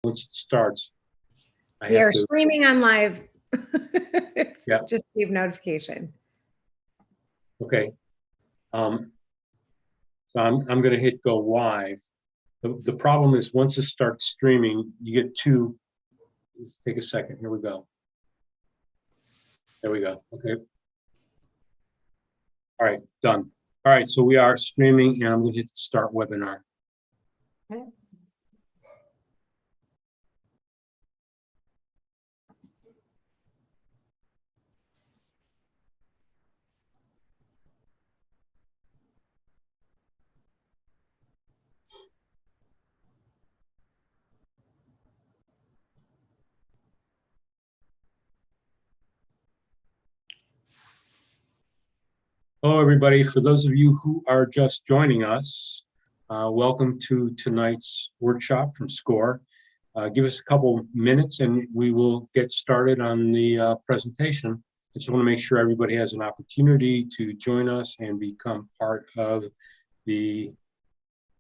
once it starts. We are streaming on live. Yeah. Just give notification. Okay. So I'm going to hit go live. The problem is once it starts streaming, you get two. Let's take a second. Here we go. There we go. Okay. All right, done. All right, so we are streaming, and I'm going to hit start webinar. Okay. Hello, everybody. For those of you who are just joining us, welcome to tonight's workshop from SCORE. Give us a couple minutes and we will get started on the presentation. I just want to make sure everybody has an opportunity to join us and become part of the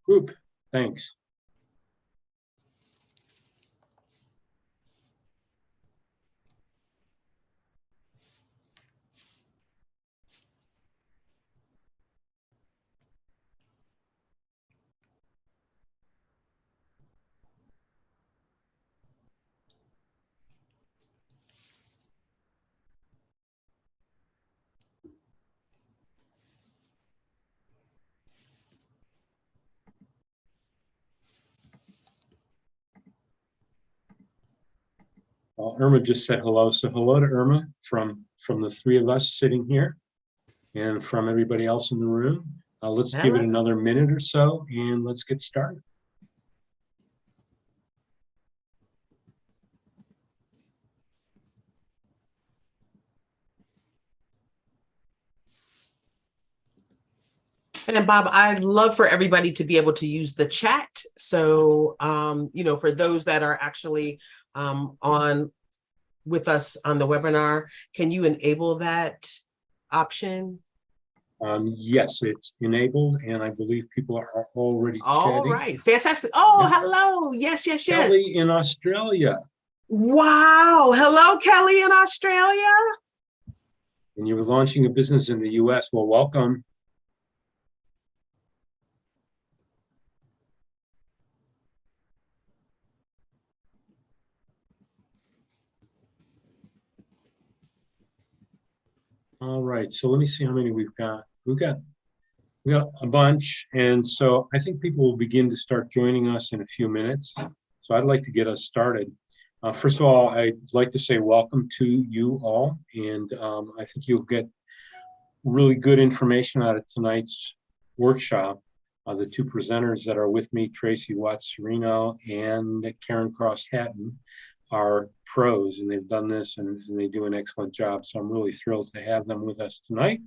group. Thanks. Irma just said hello, so hello to Irma from the three of us sitting here and from everybody else in the room. Let's give it another minute or so and let's get started. And Bob, I'd love for everybody to be able to use the chat. So, for those that are actually on with us on the webinar, can you enable that option? Yes, it's enabled, and I believe people are already chatting. All right, fantastic. Oh, yeah. Hello. Yes. Kelly in Australia. Wow. Hello, Kelly in Australia. And you were launching a business in the US. Well, welcome. All right, so let me see how many we've got. We got a bunch, and so I think people will begin to start joining us in a few minutes. So I'd like to get us started. First of all, I'd like to say welcome to you all, and I think you'll get really good information out of tonight's workshop. The two presenters that are with me, Tracy Watts-Serino and Karen Cross-Hatton, are pros, and they've done this and they do an excellent job. So I'm really thrilled to have them with us tonight.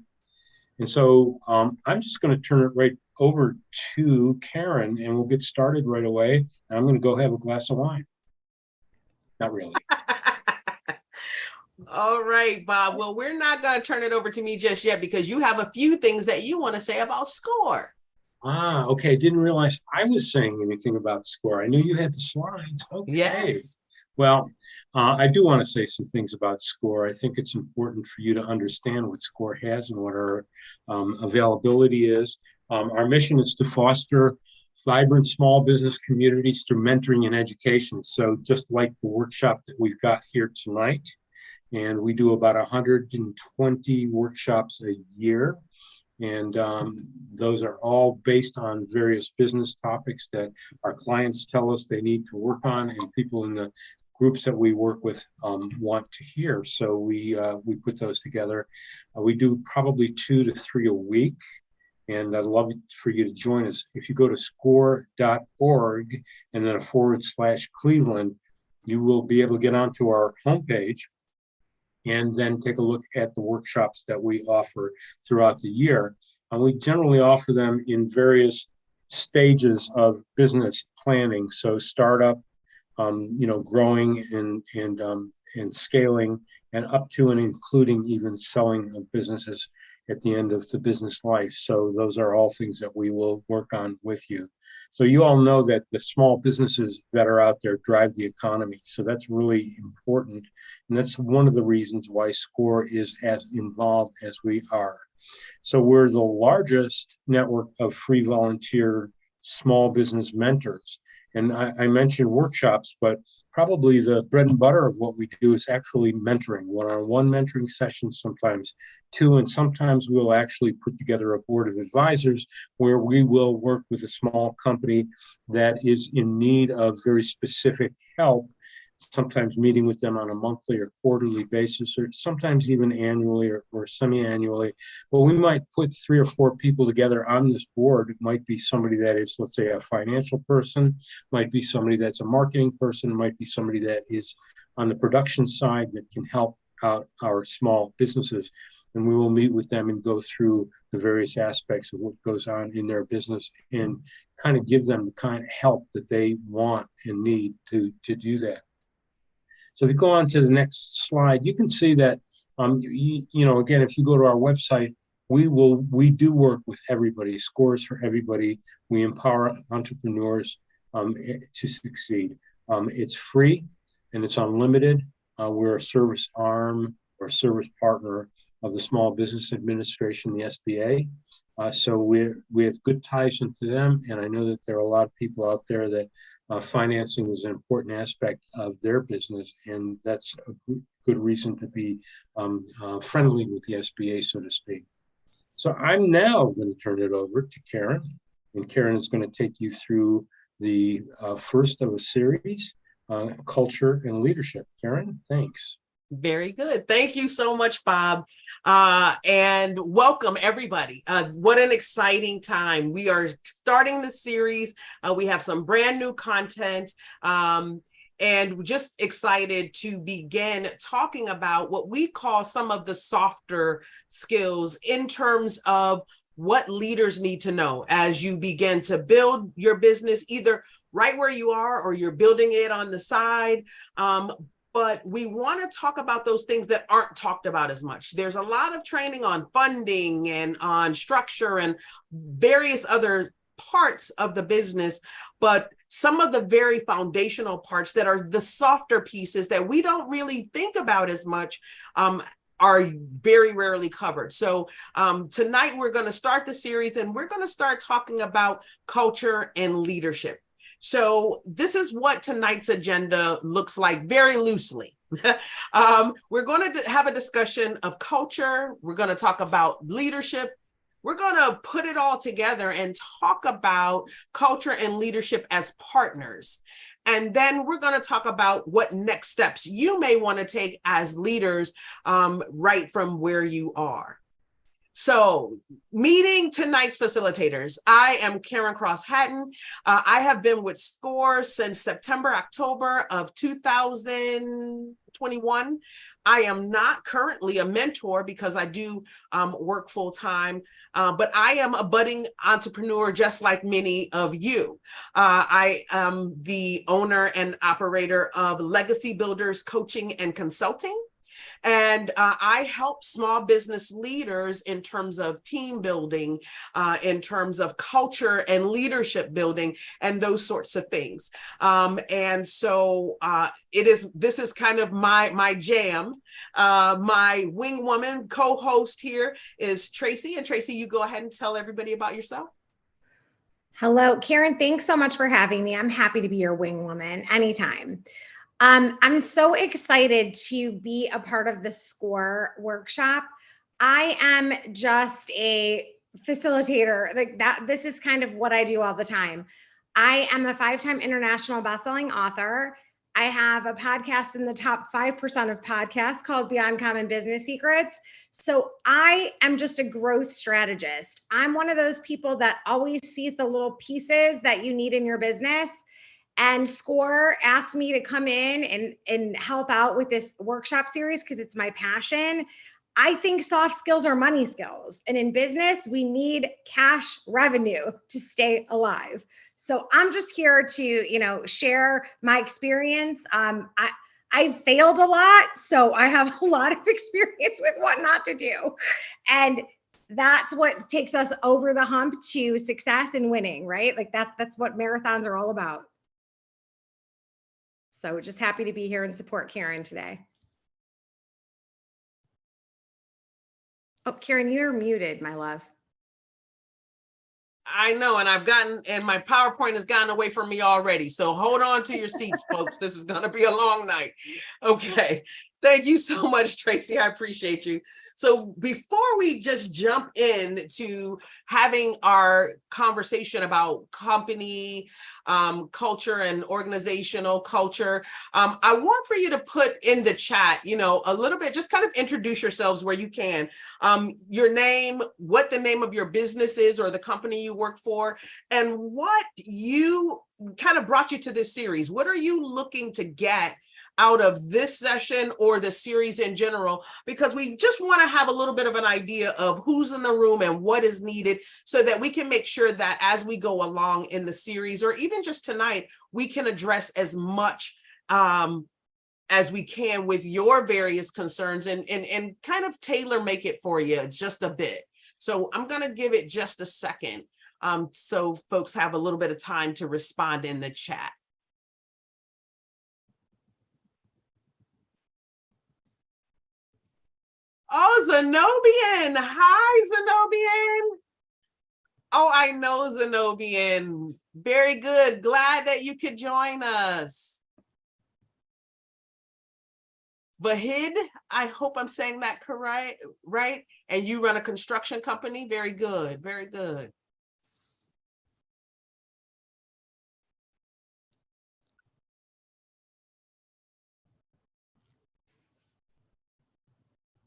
And so I'm just going to turn it right over to Karen and we'll get started right away. And I'm going to go have a glass of wine. Not really. All right, Bob. Well, we're not going to turn it over to me just yet because you have a few things that you want to say about SCORE. Ah, okay. Didn't realize I was saying anything about SCORE. I knew you had the slides. Okay. Yes. Well, I do want to say some things about SCORE. I think it's important for you to understand what SCORE has and what our availability is. Our mission is to foster vibrant small business communities through mentoring and education. So just like the workshop that we've got here tonight, and we do about 120 workshops a year. And those are all based on various business topics that our clients tell us they need to work on and people in the groups that we work with want to hear. So we put those together. We do probably 2 to 3 a week. And I'd love for you to join us. If you go to score.org and then /Cleveland, you will be able to get onto our homepage and then take a look at the workshops that we offer throughout the year. And we generally offer them in various stages of business planning. So startup, growing and scaling, and up to and including even selling of businesses at the end of the business life. So those are all things that we will work on with you. So you all know that the small businesses that are out there drive the economy. So that's really important. And that's one of the reasons why SCORE is as involved as we are. So we're the largest network of free volunteer small business mentors. And I mentioned workshops, but probably the bread and butter of what we do is actually mentoring, one-on-one mentoring sessions, sometimes two, and sometimes we'll actually put together a board of advisors where we will work with a small company that is in need of very specific help, sometimes meeting with them on a monthly or quarterly basis, or sometimes even annually or semi-annually. Well, we might put 3 or 4 people together on this board. It might be somebody that is, let's say, a financial person, might be somebody that's a marketing person, might be somebody that is on the production side that can help out our small businesses. And we will meet with them and go through the various aspects of what goes on in their business and kind of give them the kind of help that they want and need to do that. So if you go on to the next slide, you can see that, again, if you go to our website, we do work with everybody, SCOREs for everybody. We empower entrepreneurs to succeed. It's free and it's unlimited. We're a service arm or service partner of the Small Business Administration, the SBA. So we have good ties into them. And I know that there are a lot of people out there that financing is an important aspect of their business, and that's a good reason to be friendly with the SBA, so to speak. So I'm now going to turn it over to Karen, and Karen is going to take you through the first of a series, culture and leadership. Karen, thanks. Very good. Thank you so much, Bob. And welcome, everybody. What an exciting time. We are starting the series. We have some brand new content. And just excited to begin talking about what we call some of the softer skills in terms of what leaders need to know as you begin to build your business, either right where you are or you're building it on the side. But we want to talk about those things that aren't talked about as much. There's a lot of training on funding and on structure and various other parts of the business, but some of the very foundational parts that are the softer pieces that we don't really think about as much are very rarely covered. So tonight we're going to start the series and we're going to start talking about culture and leadership. So this is what tonight's agenda looks like very loosely. We're going to have a discussion of culture. We're going to talk about leadership. We're going to put it all together and talk about culture and leadership as partners. And then we're going to talk about what next steps you may want to take as leaders right from where you are. So meeting tonight's facilitators, I am Karen Cross Hatton. I have been with SCORE since September, October of 2021. I am not currently a mentor because I do work full time, but I am a budding entrepreneur just like many of you. I am the owner and operator of Legacy Builders Coaching and Consulting. And I help small business leaders in terms of team building, in terms of culture and leadership building, and those sorts of things. And so this is kind of my jam. My wing woman co-host here is Tracy. And Tracy, you go ahead and tell everybody about yourself. Hello, Karen. Thanks so much for having me. I'm happy to be your wing woman anytime. I'm so excited to be a part of the SCORE workshop. I am just a facilitator like that. This is kind of what I do all the time. I am a 5-time international bestselling author. I have a podcast in the top 5% of podcasts called Beyond Common Business Secrets. So I am just a growth strategist. I'm one of those people that always sees the little pieces that you need in your business. And SCORE asked me to come in and help out with this workshop series because it's my passion. I think soft skills are money skills. And in business, we need cash revenue to stay alive. So I'm just here to, share my experience. I've failed a lot, so I have a lot of experience with what not to do. And that's what takes us over the hump to success and winning, right? Like that's what marathons are all about. So just happy to be here and support Karen today. Oh, Karen, you're muted, my love. I know, and my PowerPoint has gotten away from me already. So hold on to your seats, folks. This is going to be a long night. Okay. Thank you so much, Tracy. I appreciate you. So before we just jump into having our conversation about company culture and organizational culture, I want for you to put in the chat, a little bit, just kind of introduce yourselves where you can. Your name, what the name of your business is or the company you work for, and what you kind of brought you to this series. What are you looking to get out of this session or the series in general, because we just want to have a little bit of an idea of who's in the room and what is needed so that we can make sure that as we go along in the series, or even just tonight, we can address as much as we can with your various concerns and kind of tailor make it for you just a bit. So I'm going to give it just a second so folks have a little bit of time to respond in the chat. Oh, Zenobian. Hi, Zenobian. Oh, I know Zenobian. Very good. Glad that you could join us. Vahid, I hope I'm saying that correct, right? And you run a construction company? Very good. Very good.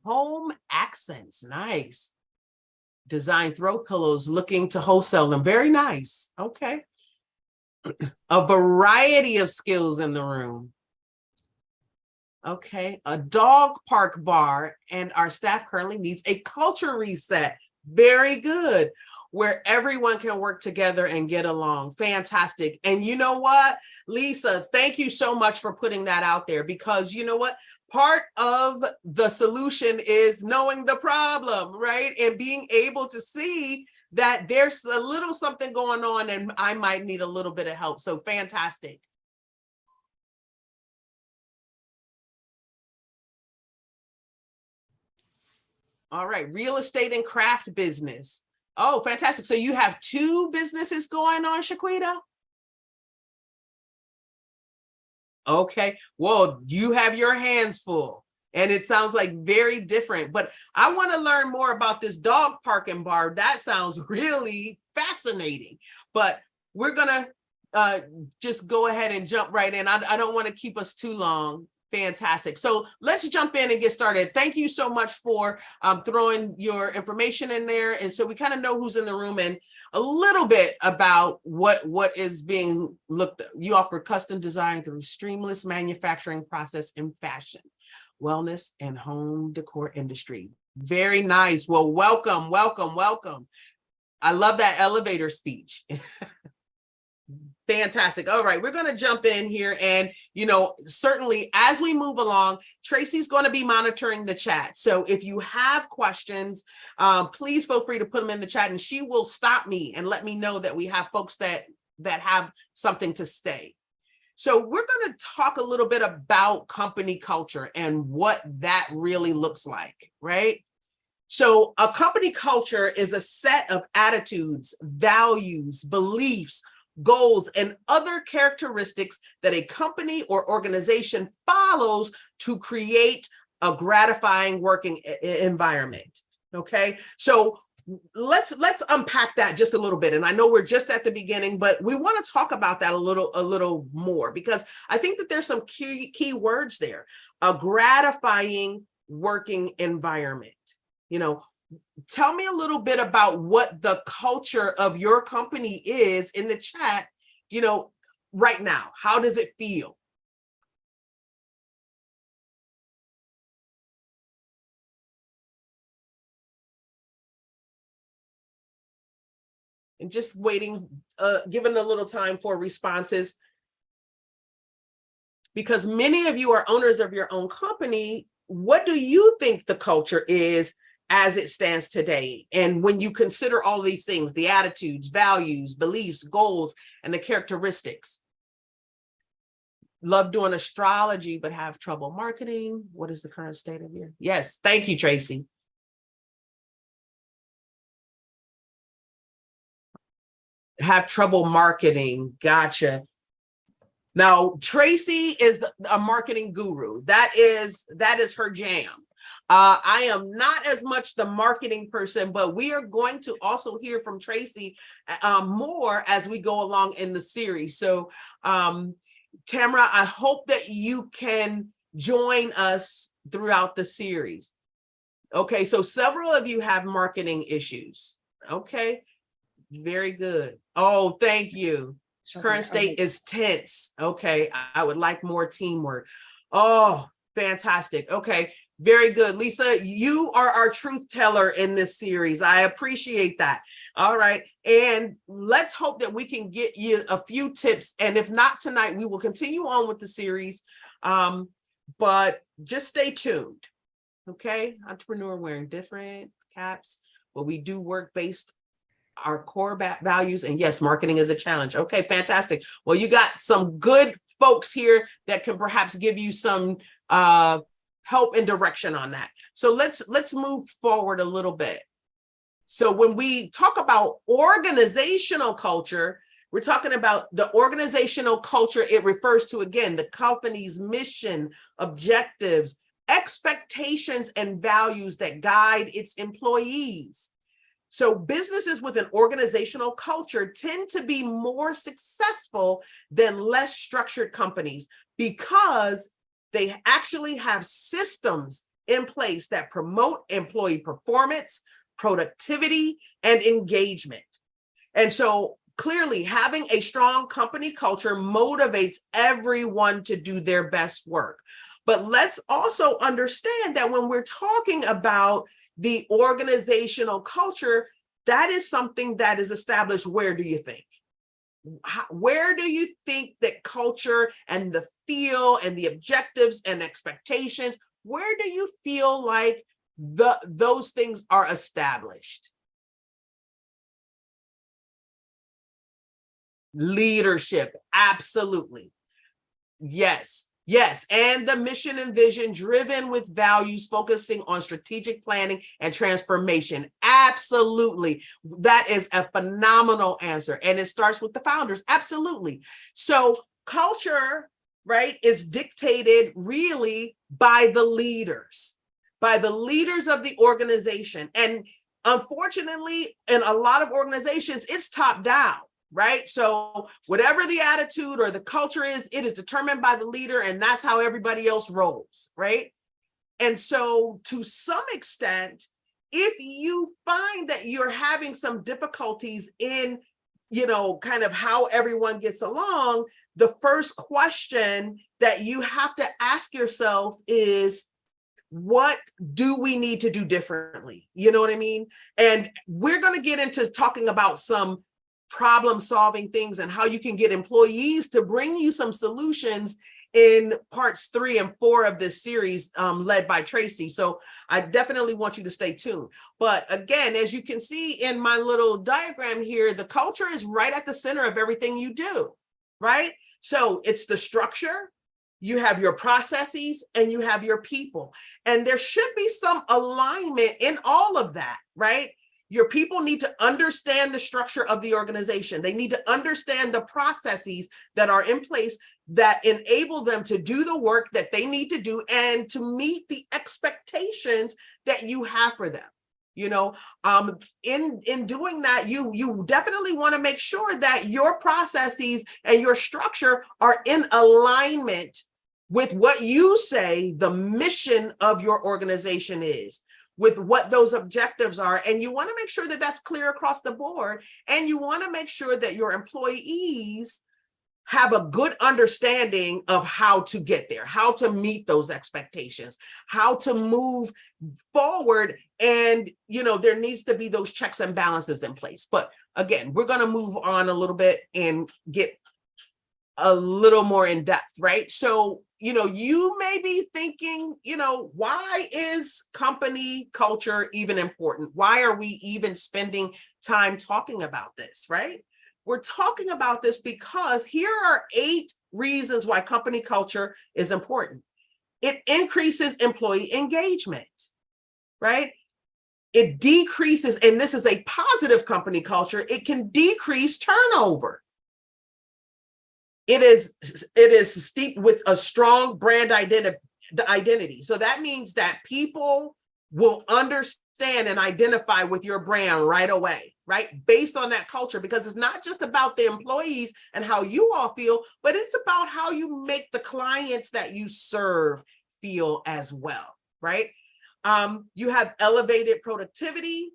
Home Accents, nice. Design throw pillows, looking to wholesale them. Very nice. Okay. A variety of skills in the room. Okay. A dog park bar, and our staff currently needs a culture reset. Very good. Where everyone can work together and get along. Fantastic. And you know what, Lisa, thank you so much for putting that out there, because you know what? Part of the solution is knowing the problem, right? And being able to see that there's a little something going on and I might need a little bit of help. So fantastic. All right, real estate and craft business. Oh, fantastic. So you have two businesses going on, Shaquita? Okay, well, you have your hands full and it sounds like very different, but I want to learn more about this dog parking bar. That sounds really fascinating, but we're going to just go ahead and jump right in. I don't want to keep us too long. Fantastic. So let's jump in and get started. Thank you so much for throwing your information in there. And so we kind of know who's in the room and a little bit about what is being looked at. You offer custom design through seamless manufacturing process in fashion, wellness, and home decor industry. Very nice. Well, welcome, welcome, welcome. I love that elevator speech. Fantastic. All right, we're going to jump in here. And, certainly as we move along, Tracy's going to be monitoring the chat. So if you have questions, please feel free to put them in the chat and she will stop me and let me know that we have folks that have something to say. So we're going to talk a little bit about company culture and what that really looks like, right? So a company culture is a set of attitudes, values, beliefs, goals, and other characteristics that a company or organization follows to create a gratifying working environment. Okay, so let's unpack that just a little bit. And I know we're just at the beginning, but we want to talk about that a little more, because I think that there's some key words there. A gratifying working environment. Tell me a little bit about what the culture of your company is in the chat, right now. How does it feel? And just waiting, giving a little time for responses, because many of you are owners of your own company. What do you think the culture is as it stands today. And when you consider all these things, the attitudes, values, beliefs, goals, and the characteristics. Love doing astrology, but have trouble marketing. What is the current state of your? Yes, thank you, Tracy. Have trouble marketing. Gotcha. Now, Tracy is a marketing guru. That is her jam. I am not as much the marketing person, but we are going to also hear from Tracy more as we go along in the series. So, Tamara, I hope that you can join us throughout the series. Okay, so several of you have marketing issues. Okay, very good. Oh, thank you. Current state is tense. Okay, I would like more teamwork. Oh, fantastic. Okay, very good. Lisa, you are our truth teller in this series. I appreciate that. All right, and let's hope that we can get you a few tips. And if not tonight, we will continue on with the series. But just stay tuned. Okay, entrepreneur wearing different caps, but we do work based our core values, and yes, marketing is a challenge. Okay, fantastic. Well, you got some good folks here that can perhaps give you some help and direction on that. So let's move forward a little bit. So when we talk about organizational culture, we're talking about the organizational culture. It refers to, again, the company's mission, objectives, expectations, and values that guide its employees. So businesses with an organizational culture tend to be more successful than less structured companies because they actually have systems in place that promote employee performance, productivity, and engagement. And so clearly, having a strong company culture motivates everyone to do their best work. But let's also understand that when we're talking about the organizational culture, that is something that is established. Where do you think? Where do you think that culture and the feel and the objectives and expectations, where do you feel like those things are established? Leadership, absolutely. Yes. Yes, and the mission and vision driven with values, focusing on strategic planning and transformation. Absolutely. That is a phenomenal answer. And it starts with the founders. Absolutely. So culture, right, is dictated really by the leaders of the organization. And unfortunately, in a lot of organizations, it's top down. Right? So whatever the attitude or the culture is, it is determined by the leader, and that's how everybody else rolls, right? And so to some extent, if you find that you're having some difficulties in, kind of how everyone gets along, the first question that you have to ask yourself is, what do we need to do differently? You know what I mean? And we're going to get into talking about some problem solving things and how you can get employees to bring you some solutions in parts 3 and 4 of this series, led by Tracy. So I definitely want you to stay tuned. But again, as you can see in my little diagram here, the culture is right at the center of everything you do, right? So it's the structure, you have your processes, and you have your people. And there should be some alignment in all of that, right? Your people need to understand the structure of the organization. They need to understand the processes that are in place that enable them to do the work that they need to do and to meet the expectations that you have for them. In doing that, you definitely want to make sure that your processes and your structure are in alignment with what you say the mission of your organization is, with what those objectives are. And you want to make sure that that's clear across the board. And you want to make sure that your employees have a good understanding of how to get there, how to meet those expectations, how to move forward. And, there needs to be those checks and balances in place. But again, we're going to move on a little bit and get a little more in depth, right? So you may be thinking, why is company culture even important? Why are we even spending time talking about this, right? We're talking about this because here are 8 reasons why company culture is important. It increases employee engagement, right? It decreases, and this is a positive company culture, it can decrease turnover. It is steeped with a strong brand identity. So that means that people will understand and identify with your brand right away, right? Based on that culture, because it's not just about the employees and how you all feel, but it's about how you make the clients that you serve feel as well, right? You have elevated productivity.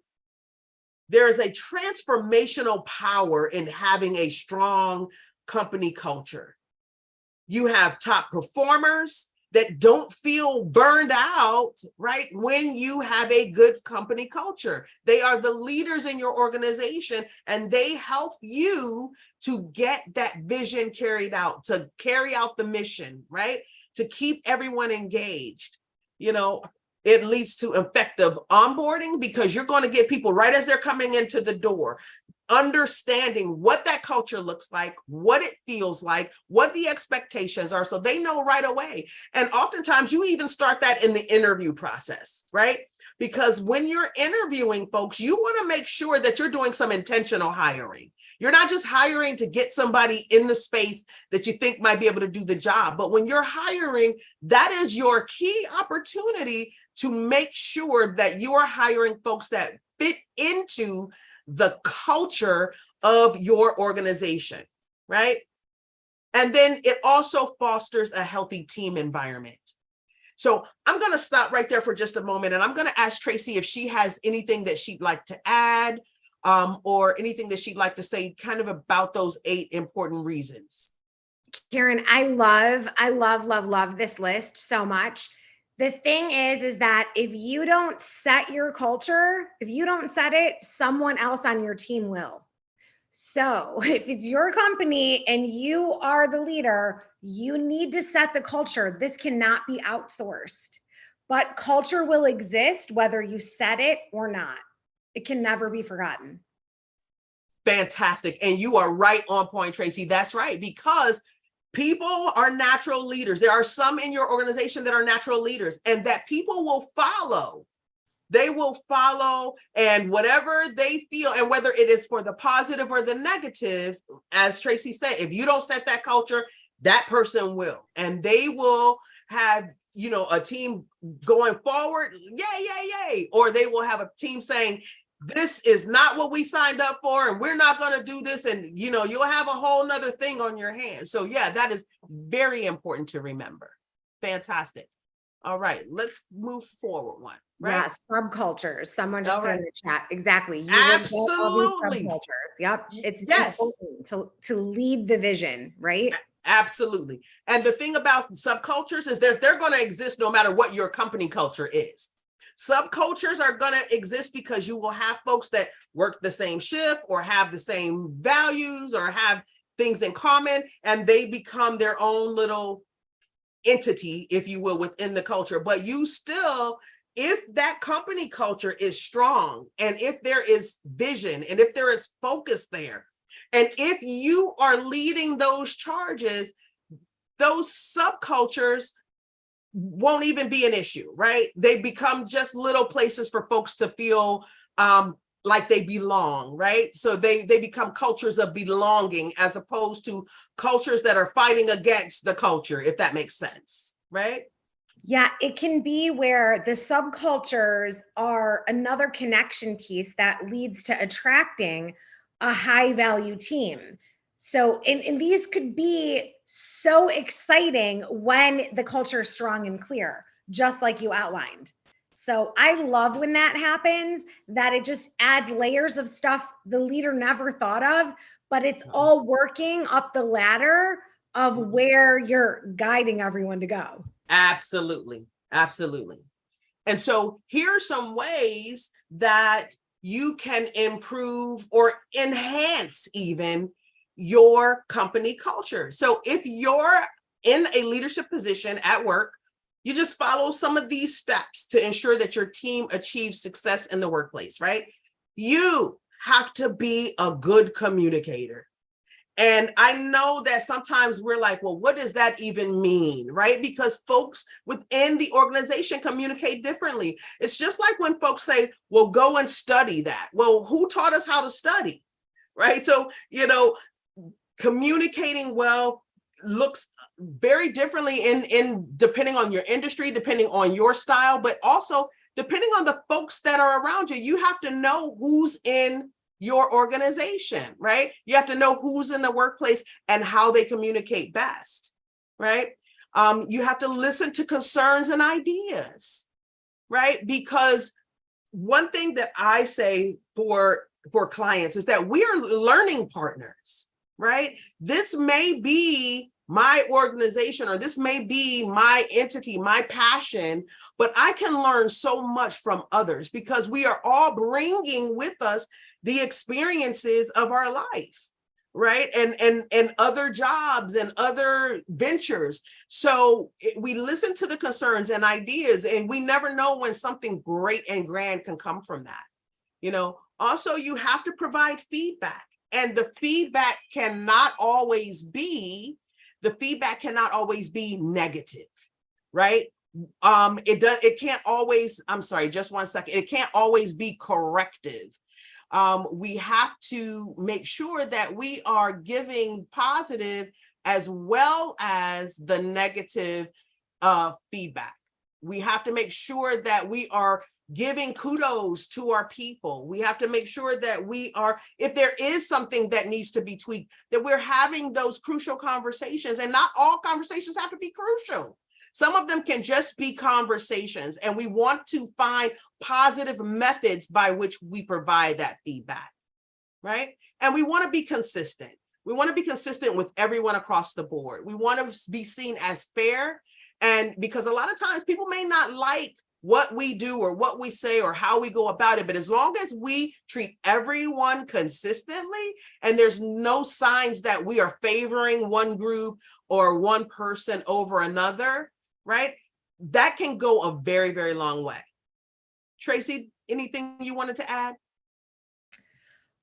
There is a transformational power in having a strong company culture. You have top performers that don't feel burned out, right? When you have a good company culture, they are the leaders in your organization and they help you to get that vision carried out, to carry out the mission, right? To keep everyone engaged. It leads to effective onboarding because you're going to get people right as they're coming into the door, understanding what that culture looks like, what it feels like, what the expectations are, so they know right away. And oftentimes you even start that in the interview process, right? Because when you're interviewing folks, you want to make sure that you're doing some intentional hiring. You're not just hiring to get somebody in the space that you think might be able to do the job. But when you're hiring, that is your key opportunity to make sure that you are hiring folks that fit into the culture of your organization, right? And then it also fosters a healthy team environment. So I'm going to stop right there for just a moment, and I'm going to ask Tracy if she has anything that she'd like to add, or anything that she'd like to say kind of about those 8 important reasons. Karen, I love this list so much. The thing is that if you don't set your culture, if you don't set it, someone else on your team will. So if it's your company and you are the leader, you need to set the culture. This cannot be outsourced, but culture will exist whether you set it or not. It can never be forgotten. Fantastic. And you are right on point, Tracy. That's right. Because people are natural leaders. There are some in your organization that are natural leaders and that people will follow. They will follow, and whatever they feel, and whether it is for the positive or the negative, as Tracy said, if you don't set that culture, that person will. And they will have, a team going forward, yay. Or they will have a team saying, this is not what we signed up for, and we're not going to do this. And, you'll have a whole nother thing on your hands. So yeah, that is very important to remember. Fantastic. All right, let's move forward one. Right? Yeah, subcultures. Someone just put in the chat. Exactly. You Absolutely. Subcultures. Yep. It's yes. important to lead the vision, right? Absolutely. And the thing about subcultures is that they're going to exist no matter what your company culture is. Subcultures are going to exist because you will have folks that work the same shift or have the same values or have things in common, and they become their own little entity, if you will, within the culture. But you still, if that company culture is strong, and if there is vision, and if there is focus there, and if you are leading those charges, those subcultures won't even be an issue, right? They become just little places for folks to feel like they belong, right? So they become cultures of belonging as opposed to cultures that are fighting against the culture, if that makes sense, right? Yeah, it can be where the subcultures are another connection piece that leads to attracting a high value team. So, and these could be so exciting when the culture is strong and clear, just like you outlined. So I love when that happens, that it just adds layers of stuff the leader never thought of, but it's all working up the ladder of where you're guiding everyone to go. Absolutely. Absolutely. And so here are some ways that you can improve or enhance even your company culture. So if your in a leadership position at work, you just follow some of these steps to ensure that your team achieves success in the workplace, right? You have to be a good communicator. And I know that sometimes we're like, well, what does that even mean, right? Because folks within the organization communicate differently. It's just like when folks say, well, go and study that. Well, who taught us how to study, right? So, communicating well looks very differently in depending on your industry, depending on your style, but also depending on the folks that are around you. You have to know who's in your organization, right? You have to know who's in the workplace and how they communicate best, right? You have to listen to concerns and ideas, right? Because one thing that I say for clients is that we are learning partners, right? This may be my organization, or this may be my entity, my passion, but I can learn so much from others because we are all bringing with us the experiences of our life, right? And other jobs and other ventures. So we listen to the concerns and ideas, and we never know when something great and grand can come from that. Also, you have to provide feedback, and the feedback cannot always be negative, right? It can't always, I'm sorry, just one second. It can't always be corrective. We have to make sure that we are giving positive as well as the negative feedback. We have to make sure that we are giving kudos to our people. We have to make sure that if there is something that needs to be tweaked, that we're having those crucial conversations. And not all conversations have to be crucial. Some of them can just be conversations, and we want to find positive methods by which we provide that feedback, right? And we want to be consistent. We want to be consistent with everyone across the board. We want to be seen as fair, and because a lot of times people may not like what we do or what we say or how we go about it, but as long as we treat everyone consistently and there's no signs that we are favoring one group or one person over another, right? That can go a very, very long way. Tracy, anything you wanted to add?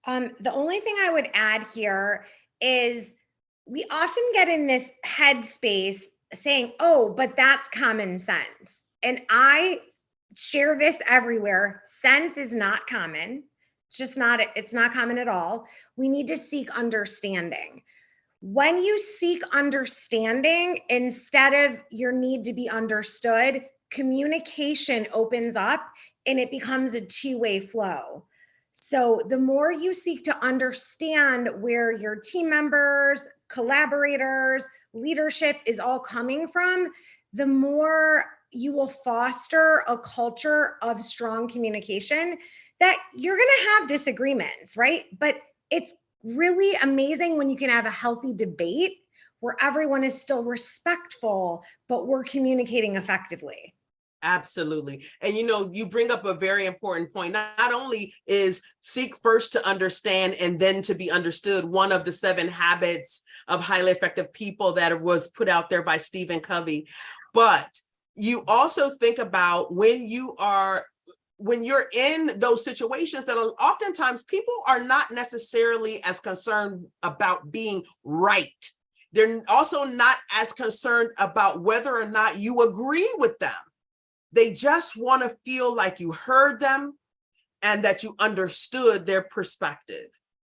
The only thing I would add here is we often get in this headspace saying, oh, but that's common sense. And I share this everywhere. Sense is not common. It's not common at all. We need to seek understanding. When you seek understanding instead of your need to be understood, communication opens up and it becomes a two-way flow. So the more you seek to understand where your team members, collaborators, leadership is all coming from, the more you will foster a culture of strong communication. That you're going to have disagreements, right? But it's really amazing when you can have a healthy debate where everyone is still respectful, but we're communicating effectively. Absolutely. And you bring up a very important point. Not only is seek first to understand and then to be understood, one of the 7 habits of highly effective people that was put out there by Stephen Covey, but you also think about when you're in those situations that are oftentimes people are not necessarily as concerned about being right. They're also not as concerned about whether or not you agree with them. They just want to feel like you heard them and that you understood their perspective,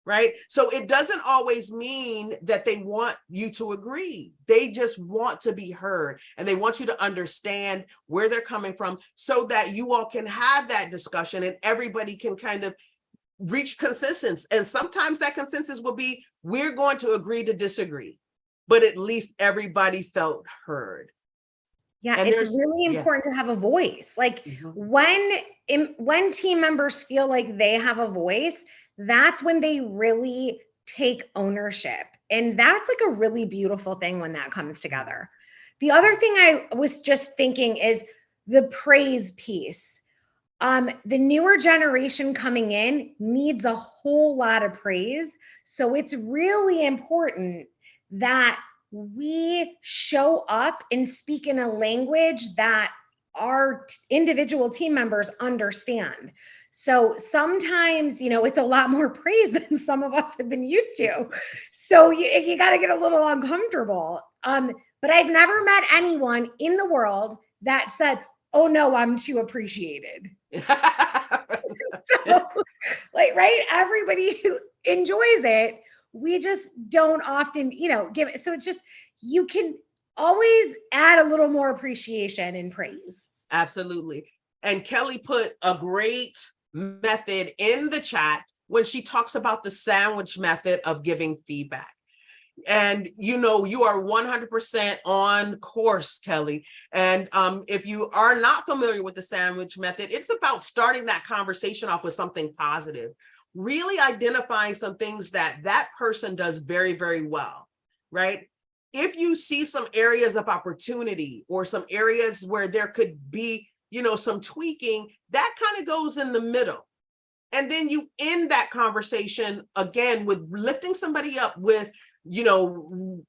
right? So it doesn't always mean that they want you to agree. They just want to be heard, and they want you to understand where they're coming from so that you all can have that discussion and everybody can kind of reach consensus. And sometimes that consensus will be, we're going to agree to disagree, but at least everybody felt heard. Yeah, and it's really important to have a voice. Like when team members feel like they have a voice, that's when they really take ownership. And that's like a really beautiful thing when that comes together. The other thing I was just thinking is the praise piece. The newer generation coming in needs a whole lot of praise. So it's really important that we show up and speak in a language that our individual team members understand. So sometimes, it's a lot more praise than some of us have been used to. So you got to get a little uncomfortable. But I've never met anyone in the world that said, "Oh no, I'm too appreciated." So, right? Everybody enjoys it. We just don't often, give it. So it's just, you can always add a little more appreciation and praise. Absolutely. And Kelly put a great method in the chat when she talks about the sandwich method of giving feedback. And you are 100% on course, Kelly. And if you are not familiar with the sandwich method, it's about starting that conversation off with something positive, really identifying some things that person does very, very well, right? If you see some areas of opportunity or some areas where there could be, some tweaking, that kind of goes in the middle. And then you end that conversation again with lifting somebody up with,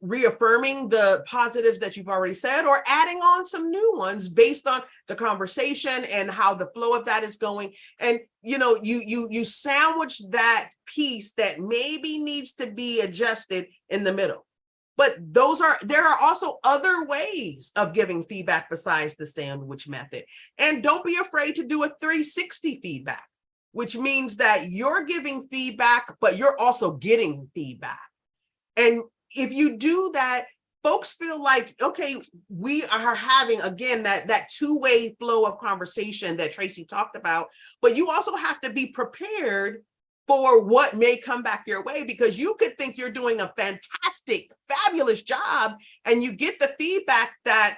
reaffirming the positives that you've already said, or adding on some new ones based on the conversation and how the flow of that is going. And, you sandwich that piece that maybe needs to be adjusted in the middle. But there are also other ways of giving feedback besides the sandwich method. And don't be afraid to do a 360 feedback, which means that you're giving feedback, but you're also getting feedback. And if you do that, folks feel like, okay, we are having, again, that two-way flow of conversation that Tracy talked about, but you also have to be prepared for what may come back your way, because you could think you're doing a fantastic, fabulous job, and you get the feedback that,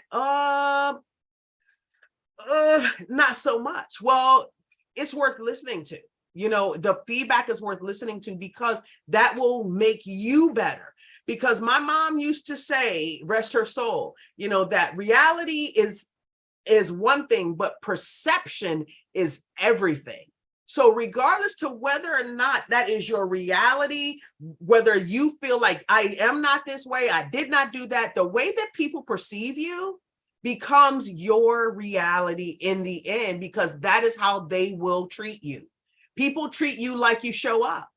not so much. Well, it's worth listening to. The feedback is worth listening to, because that will make you better. Because my mom used to say, rest her soul, that reality is one thing, but perception is everything. So regardless to whether or not that is your reality, whether you feel like I am not this way, I did not do that, the way that people perceive you becomes your reality in the end, because that is how they will treat you. People treat you like you show up.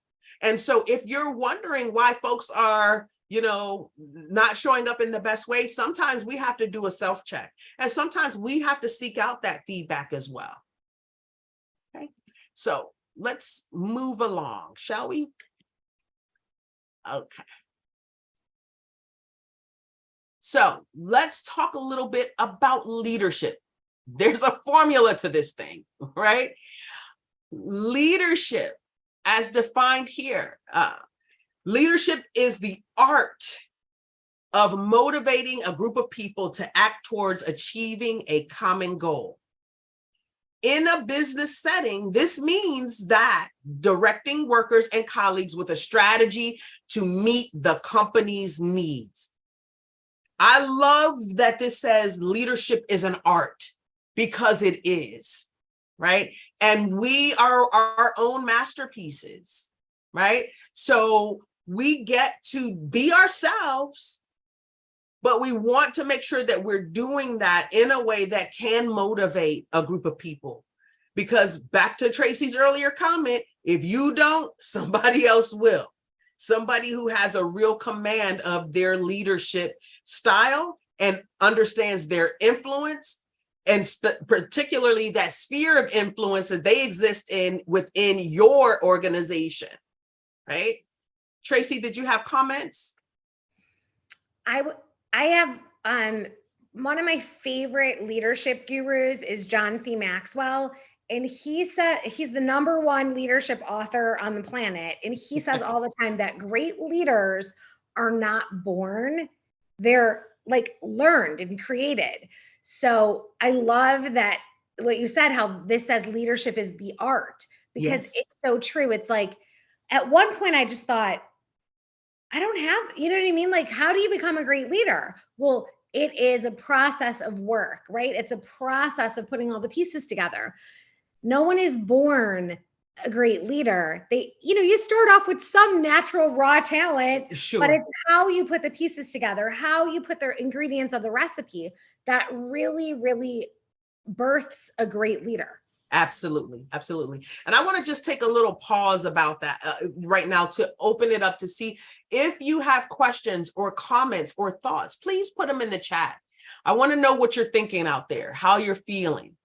And so if you're wondering why folks are, not showing up in the best way, sometimes we have to do a self-check. And sometimes we have to seek out that feedback as well. Okay, so let's move along, shall we? Okay. So let's talk a little bit about leadership. There's a formula to this thing, right? Leadership, as defined here, leadership is the art of motivating a group of people to act towards achieving a common goal. In a business setting, this means that directing workers and colleagues with a strategy to meet the company's needs. I love that this says leadership is an art, because it is, right? And we are our own masterpieces, right? So we get to be ourselves, but we want to make sure that we're doing that in a way that can motivate a group of people. Because back to Tracy's earlier comment, if you don't, somebody else will. Somebody who has a real command of their leadership style and understands their influence, and particularly that sphere of influence that they exist in within your organization, right? Tracy, did you have comments? I have, one of my favorite leadership gurus is John C. Maxwell. And he said, he's the #1 leadership author on the planet. And he says all the time that great leaders are not born, they're like learned and created. So I love that what you said, how this says leadership is the art, because Yes. it's so true. It's like, at one point I just thought, I don't have, you know what I mean? Like, how do you become a great leader? Well, it is a process of work, right? It's a process of putting all the pieces together. No one is born a great leader, you start off with some natural raw talent, Sure. but it's how you put the pieces together, how you put the ingredients of the recipe that really, really births a great leader. Absolutely. Absolutely. And I want to just take a little pause about that right now to open it up to see if you have questions or comments or thoughts. Please put them in the chat. I want to know what you're thinking out there, how you're feeling.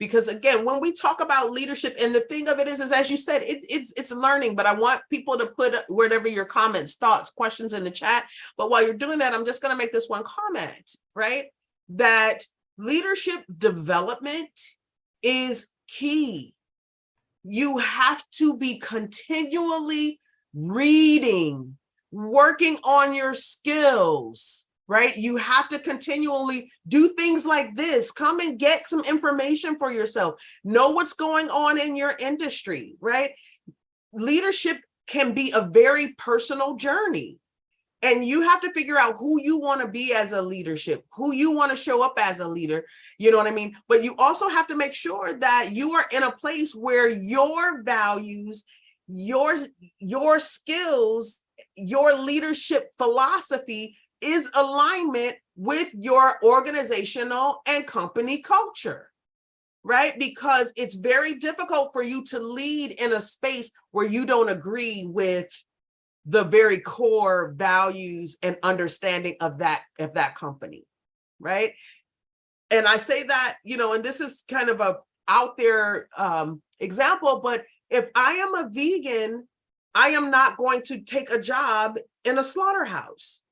Because again, when we talk about leadership, and the thing of it is as you said, it's learning, but I want people to put whatever your comments, thoughts, questions in the chat. But while you're doing that, I'm just going to make this one comment, right? That leadership development is key. You have to be continually reading, working on your skills, right? You have to continually do things like this. Come and get some information for yourself. Know what's going on in your industry, right? Leadership can be a very personal journey. And you have to figure out who you want to be as a leadership, who you want to show up as a leader. You know what I mean? But you also have to make sure that you are in a place where your values, your skills, your leadership philosophy is alignment with your organizational and company culture, right? Because it's very difficult for you to lead in a space where you don't agree with the very core values and understanding of that company, right? And I say that, and this is kind of a out there example, but if I am a vegan, I am not going to take a job in a slaughterhouse,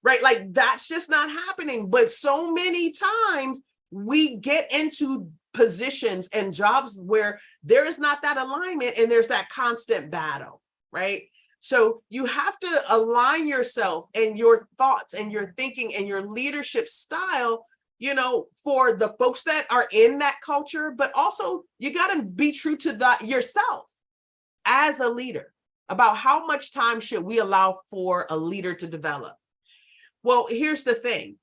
right? Like that's just not happening. But so many times we get into positions and jobs where there is not that alignment and there's that constant battle, right? So you have to align yourself and your thoughts and your thinking and your leadership style, for the folks that are in that culture, but also you got to be true to yourself as a leader about how much time should we allow for a leader to develop. Well, here's the thing.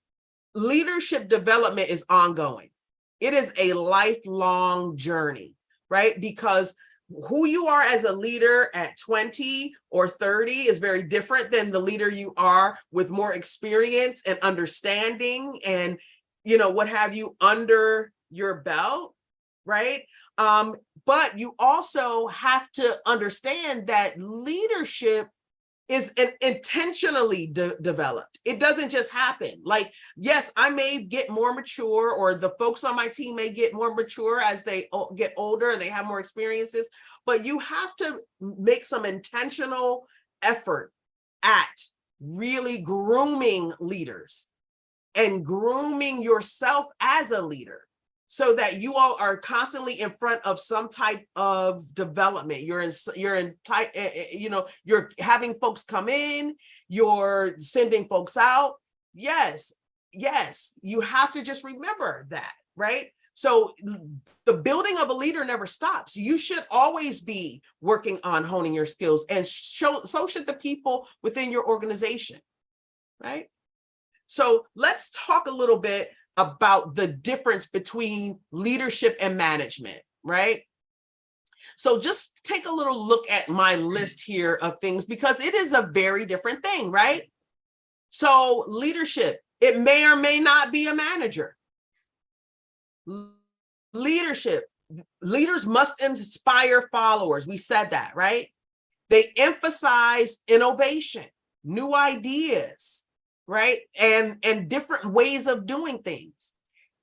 Leadership development is ongoing. It is a lifelong journey, right? Because who you are as a leader at 20 or 30 is very different than the leader you are with more experience and understanding and, what have you under your belt, right? But you also have to understand that leadership is intentionally developed. It doesn't just happen. Like, yes, I may get more mature, or the folks on my team may get more mature as they get older and they have more experiences, but you have to make some intentional effort at really grooming leaders and grooming yourself as a leader, so that you all are constantly in front of some type of development. You're having folks come in, you're sending folks out. Yes, you have to just remember that, right? So the building of a leader never stops. You should always be working on honing your skills, and so should the people within your organization, right? So let's talk a little bit about the difference between leadership and management, right? So just take a little look at my list here of things, because it is a very different thing, right? So leadership, it may or may not be a manager. Leadership, leaders must inspire followers. We said that, right? They emphasize innovation, new ideas, right? And different ways of doing things.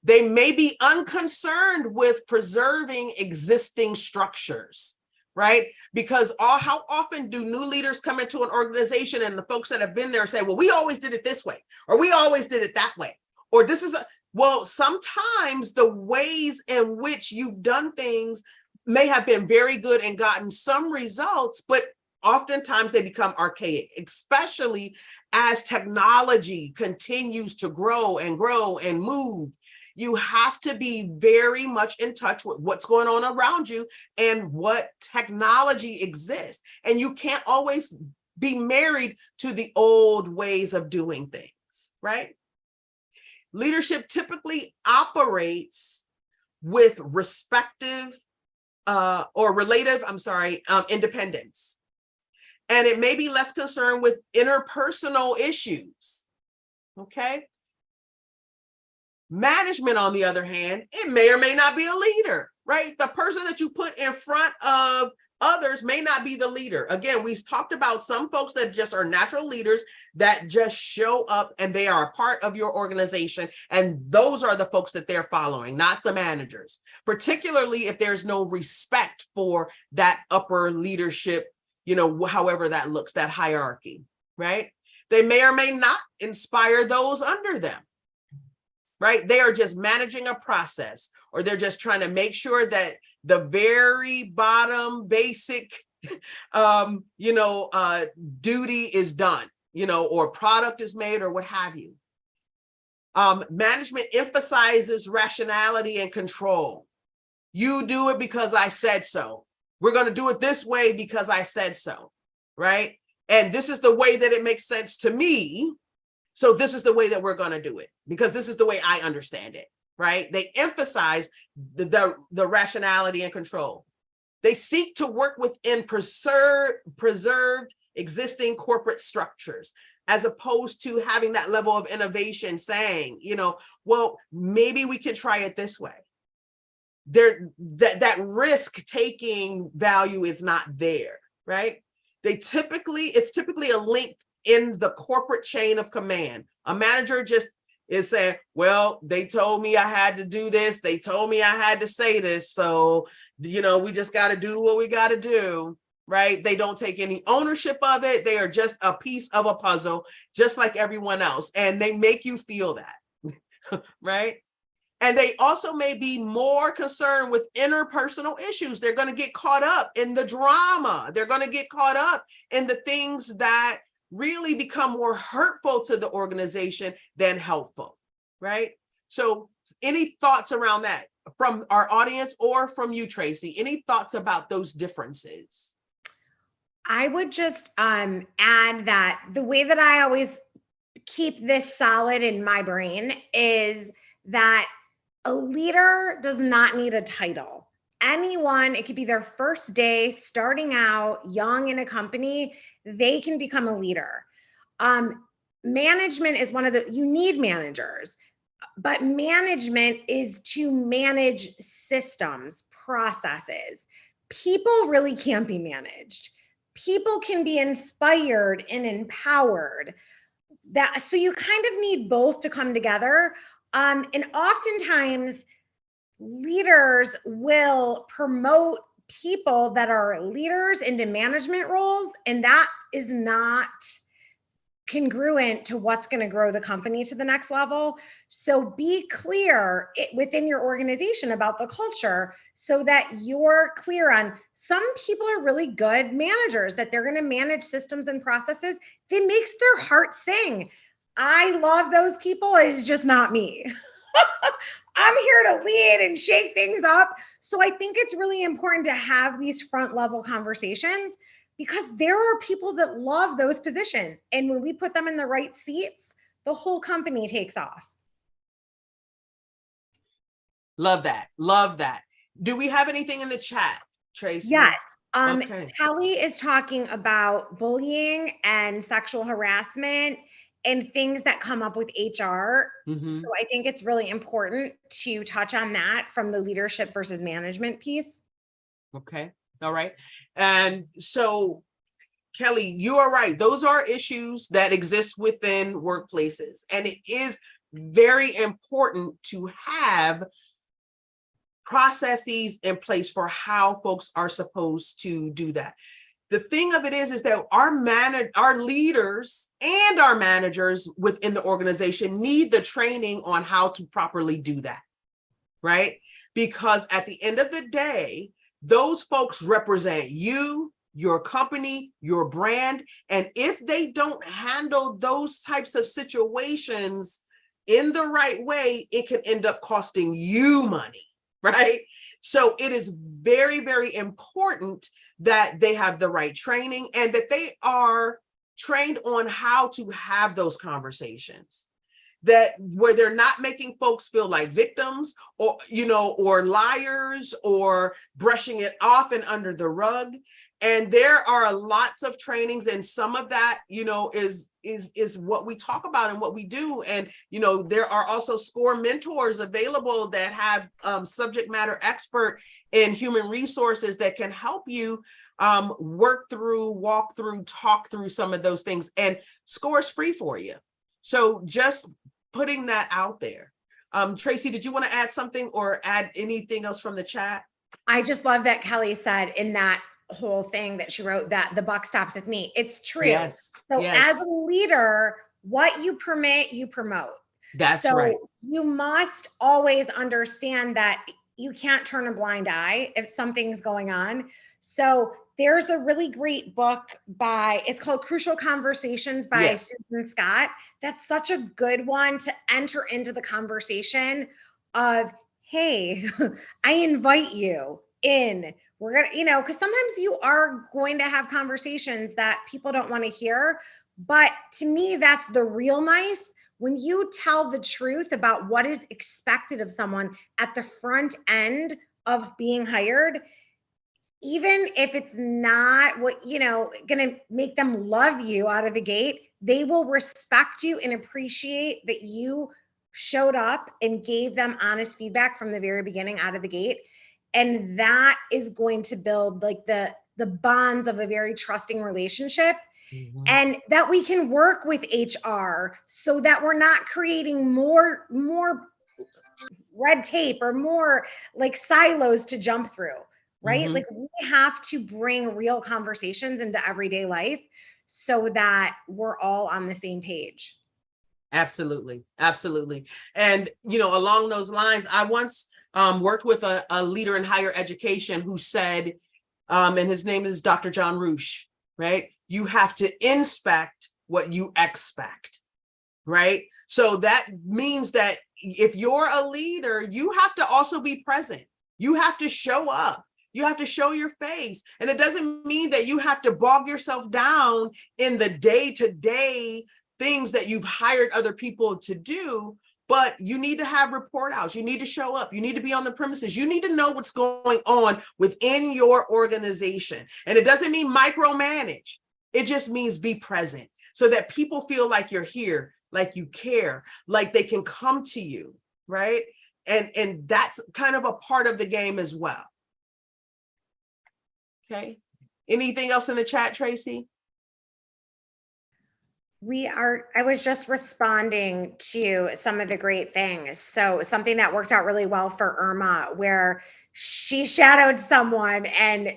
They may be unconcerned with preserving existing structures, right? Because how often do new leaders come into an organization and the folks that have been there say, well, we always did it this way, or we always did it that way, or this is well, sometimes the ways in which you've done things may have been very good and gotten some results, but oftentimes they become archaic, especially as technology continues to grow and move. You have to be very much in touch with what's going on around you and what technology exists. And you can't always be married to the old ways of doing things, right? Leadership typically operates with respective or relative, independence. And it may be less concerned with interpersonal issues, okay? Management, on the other hand, it may or may not be a leader, right? The person that you put in front of others may not be the leader. Again, we talked about some folks that just are natural leaders that just show up and they are a part of your organization. And those are the folks that they're following, not the managers, particularly if there's no respect for that upper leadership, however that looks, that hierarchy, right? They may or may not inspire those under them. Right? They are just managing a process, or they're just trying to make sure that the very bottom basic, duty is done, or product is made, or what have you. Management emphasizes rationality and control. You do it because I said so. We're going to do it this way because I said so, right? And this is the way that it makes sense to me. So this is the way that we're going to do it, because this is the way I understand it, right? They emphasize the rationality and control. They seek to work within preserved existing corporate structures, as opposed to having that level of innovation saying, well, maybe we can try it this way. That risk-taking value is not there, right? It's typically a link in the corporate chain of command. A manager just is saying, well, they told me I had to do this. They told me I had to say this. So, we just got to do what we got to do, right? They don't take any ownership of it. They are just a piece of a puzzle, just like everyone else. And they make you feel that, right? And they also may be more concerned with interpersonal issues. They're going to get caught up in the drama. They're going to get caught up in the things that really become more hurtful to the organization than helpful, right? So any thoughts around that from our audience or from you, Tracy? Any thoughts about those differences? I would just add that the way that I always keep this solid in my brain is that a leader does not need a title. Anyone, it could be their first day starting out young in a company, they can become a leader. Management is you need managers, but management is to manage systems, processes. People really can't be managed. People can be inspired and empowered. So you kind of need both to come together. And oftentimes leaders will promote people that are leaders into management roles, and that is not congruent to what's going to grow the company to the next level. So be clear within your organization about the culture so that you're clear on some people are really good managers, that they're going to manage systems and processes that makes their heart sing. I love those people. It's just not me. I'm here to lead and shake things up. So I think it's really important to have these front level conversations, because there are people that love those positions. And when we put them in the right seats, the whole company takes off. Love that. Love that. Do we have anything in the chat, Tracy? Yes. Okay. Kelly is talking about bullying and sexual harassment and things that come up with HR. Mm-hmm. So I think it's really important to touch on that from the leadership versus management piece. Okay. All right. And so, Kelly, you are right. Those are issues that exist within workplaces. And it is very important to have processes in place for how folks are supposed to do that. The thing of it is that our leaders and our managers within the organization need the training on how to properly do that, right? Because at the end of the day, those folks represent you, your company, your brand. And if they don't handle those types of situations in the right way, it can end up costing you money, right? So it is very, very important that they have the right training and that they are trained on how to have those conversations. that where they're not making folks feel like victims or, or liars or brushing it off and under the rug. And there are lots of trainings, and some of that, is what we talk about and what we do. And, there are also SCORE mentors available that have subject matter expert in human resources that can help you work through, walk through, talk through some of those things. And SCORE is free for you. So just putting that out there. Tracy, did you want to add something or add anything else from the chat? I just love that Kelly said in that whole thing that she wrote that the buck stops with me. It's true. Yes. So yes. as a leader, what you permit, you promote. That's right. You must always understand that you can't turn a blind eye if something's going on. So there's a really great book it's called Crucial Conversations by Yes. Susan Scott. That's such a good one to enter into the conversation of, hey, I invite you in. We're going to, because sometimes you are going to have conversations that people don't want to hear. But to me, that's the real nice. When you tell the truth about what is expected of someone at the front end of being hired, even if it's not what, going to make them love you out of the gate, they will respect you and appreciate that you showed up and gave them honest feedback from the very beginning out of the gate. And that is going to build like the bonds of a very trusting relationship. Mm-hmm. And that we can work with HR so that we're not creating more red tape or more like silos to jump through, right? Mm-hmm. Like we have to bring real conversations into everyday life so that we're all on the same page. Absolutely. Absolutely. And, along those lines, I once worked with a leader in higher education who said, and his name is Dr. John Roosh, right? You have to inspect what you expect, right? So that means that if you're a leader, you have to also be present. You have to show up. You have to show your face. And it doesn't mean that you have to bog yourself down in the day-to-day things that you've hired other people to do, but you need to have report outs. You need to show up. You need to be on the premises. You need to know what's going on within your organization. And it doesn't mean micromanage. It just means be present so that people feel like you're here, like you care, like they can come to you, right? And that's kind of a part of the game as well. Okay. Anything else in the chat, Tracy? I was just responding to some of the great things. So something that worked out really well for Irma, where she shadowed someone and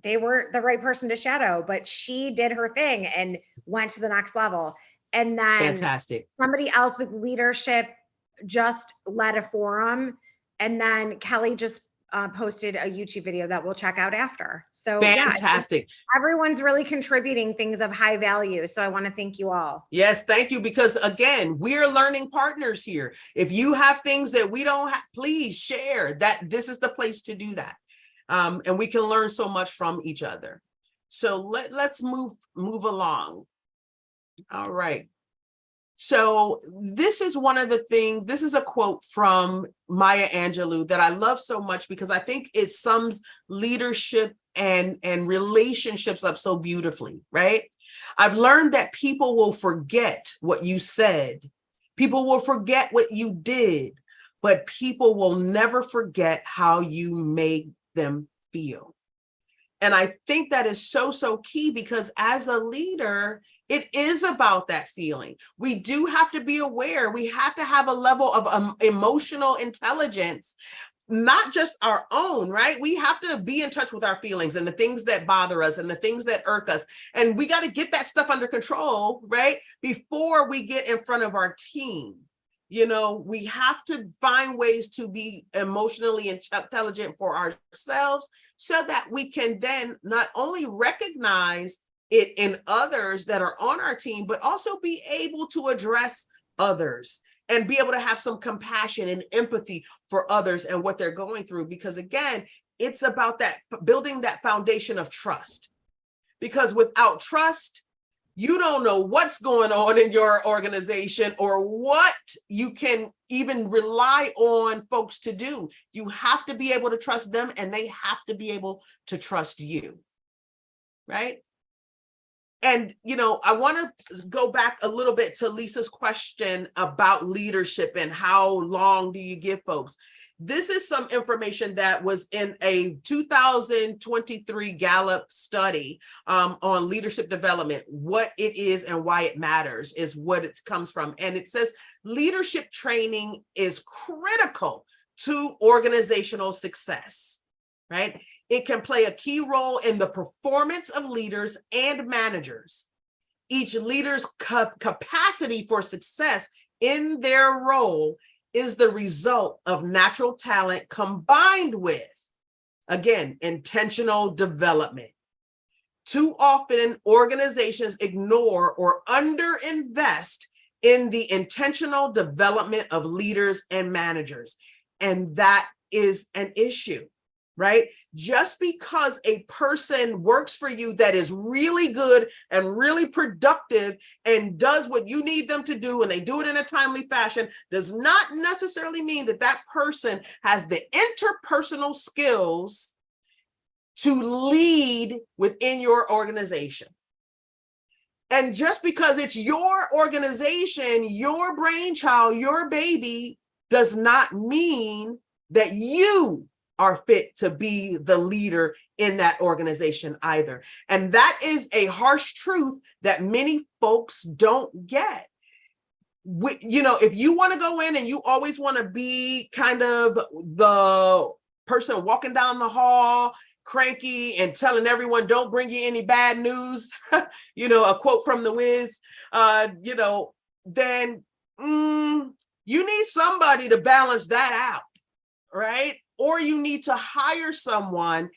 they weren't the right person to shadow, but she did her thing and went to the next level. And then fantastic. Somebody else with leadership just led a forum. And then Kelly just posted a YouTube video that we'll check out after. So fantastic. Yeah, everyone's really contributing things of high value. So I want to thank you all. Yes, thank you. Because again, we're learning partners here. If you have things that we don't have, please share that. This is the place to do that. And we can learn so much from each other. So let's move along. All right. So this is one of the things, this is a quote from Maya Angelou that I love so much because I think it sums leadership and relationships up so beautifully, right? I've learned that people will forget what you said. People will forget what you did, but people will never forget how you made them feel. And I think that is so key because as a leader, it is about that feeling. We do have to be aware. We have to have a level of emotional intelligence, not just our own, right? We have to be in touch with our feelings and the things that bother us and the things that irk us. And we got to get that stuff under control, right? Before we get in front of our team. We have to find ways to be emotionally intelligent for ourselves so that we can then not only recognize it in others that are on our team, but also be able to address others and be able to have some compassion and empathy for others and what they're going through. Because again, it's about that building that foundation of trust. Because without trust, you don't know what's going on in your organization or what you can even rely on folks to do. You have to be able to trust them, and they have to be able to trust you, right? And, I want to go back a little bit to Lisa's question about leadership and how long do you give folks. This is some information that was in a 2023 Gallup study on leadership development. What it is and why it matters is what it comes from. And it says leadership training is critical to organizational success, right? It can play a key role in the performance of leaders and managers. Each leader's capacity for success in their role is the result of natural talent combined with, again, intentional development. Too often, organizations ignore or underinvest in the intentional development of leaders and managers. And that is an issue, right? Just because a person works for you that is really good and really productive and does what you need them to do, and they do it in a timely fashion, does not necessarily mean that that person has the interpersonal skills to lead within your organization. And just because it's your organization, your brainchild, your baby, does not mean that you are fit to be the leader in that organization either. And that is a harsh truth that many folks don't get. If you want to go in and you always want to be kind of the person walking down the hall, cranky and telling everyone, don't bring you any bad news, a quote from The Wiz, then you need somebody to balance that out, right? Or you need to hire someone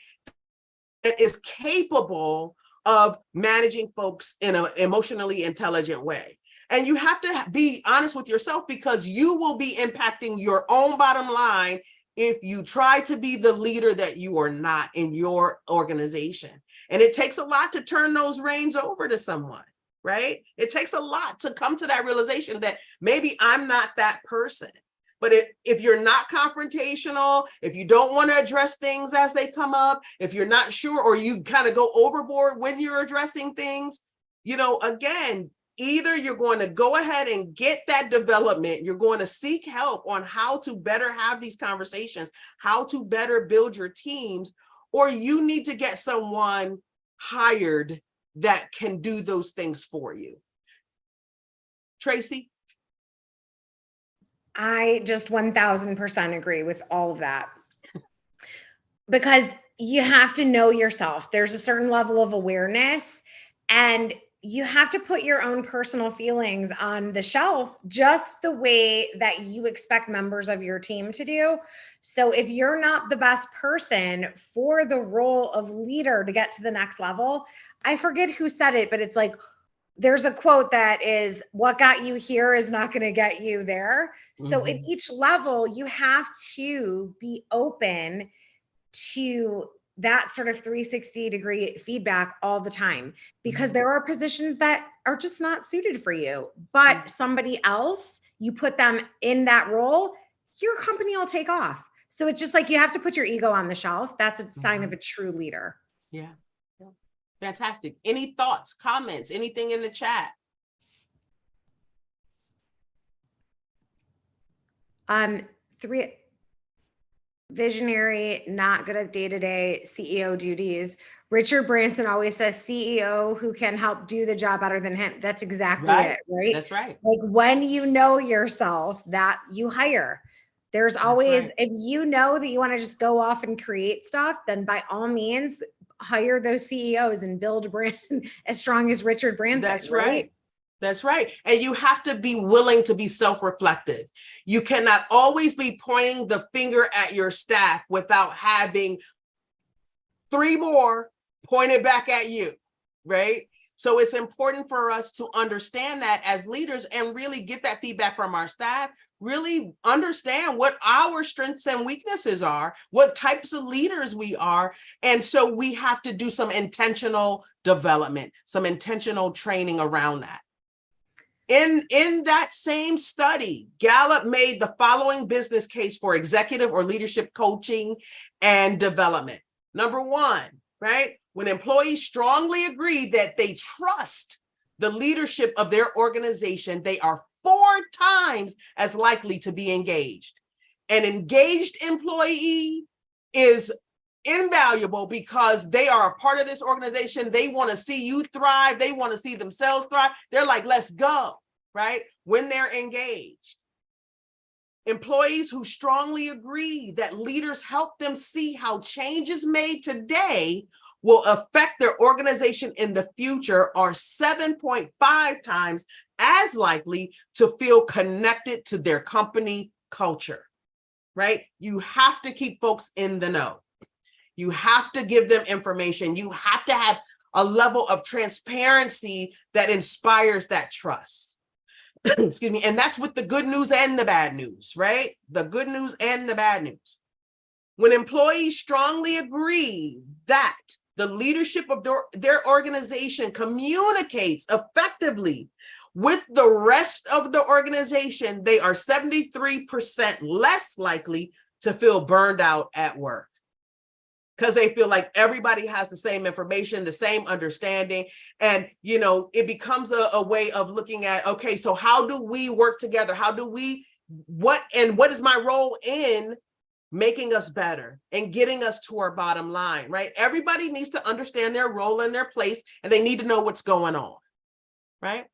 that is capable of managing folks in an emotionally intelligent way. And you have to be honest with yourself, because you will be impacting your own bottom line if you try to be the leader that you are not in your organization. And it takes a lot to turn those reins over to someone, right? It takes a lot to come to that realization that maybe I'm not that person. But if you're not confrontational, if you don't want to address things as they come up, if you're not sure, or you kind of go overboard when you're addressing things, again, either you're going to go ahead and get that development, you're going to seek help on how to better have these conversations, how to better build your teams, or you need to get someone hired that can do those things for you. Tracy? I just 1000% agree with all of that. Because you have to know yourself. There's a certain level of awareness, and you have to put your own personal feelings on the shelf just the way that you expect members of your team to do. So if you're not the best person for the role of leader to get to the next level, I forget who said it, but it's like, there's a quote that is, what got you here is not going to get you there. So at each level, you have to be open to that sort of 360-degree feedback all the time, because there are positions that are just not suited for you, but somebody else, you put them in that role, your company will take off. So it's just like, you have to put your ego on the shelf. That's a sign of a true leader. Yeah. Fantastic. Any thoughts, comments, anything in the chat? Visionary, not good at day-to-day CEO duties. Richard Branson always says CEO who can help do the job better than him. That's exactly it, right? That's right. Like, when you know yourself, that you hire. There's always, if you know that you want to just go off and create stuff, then by all means, hire those CEOs and build a brand as strong as Richard Branson. That's right. That's right. And you have to be willing to be self-reflective. You cannot always be pointing the finger at your staff without having 3 more pointed back at you, right? So it's important for us to understand that as leaders and really get that feedback from our staff, really understand what our strengths and weaknesses are, what types of leaders we are. And so we have to do some intentional development, some intentional training around that. In that same study, Gallup made the following business case for executive or leadership coaching and development. Number one, right? When employees strongly agree that they trust the leadership of their organization, they are 4 times as likely to be engaged. An engaged employee is invaluable because they are a part of this organization. They want to see you thrive. They want to see themselves thrive. They're like, let's go, right? When they're engaged. Employees who strongly agree that leaders help them see how changes made today will affect their organization in the future are 7.5 times as likely to feel connected to their company culture, right? You have to keep folks in the know. You have to give them information. You have to have a level of transparency that inspires that trust. Excuse me. And that's with the good news and the bad news, right? The good news and the bad news. When employees strongly agree that the leadership of their organization communicates effectively with the rest of the organization, they are 73% less likely to feel burned out at work, because they feel like everybody has the same information, the same understanding. And, you know, it becomes a way of looking at, okay, so how do we work together? How do we, what is my role in making us better and getting us to our bottom line, right? Everybody needs to understand their role and their place, and they need to know what's going on, right?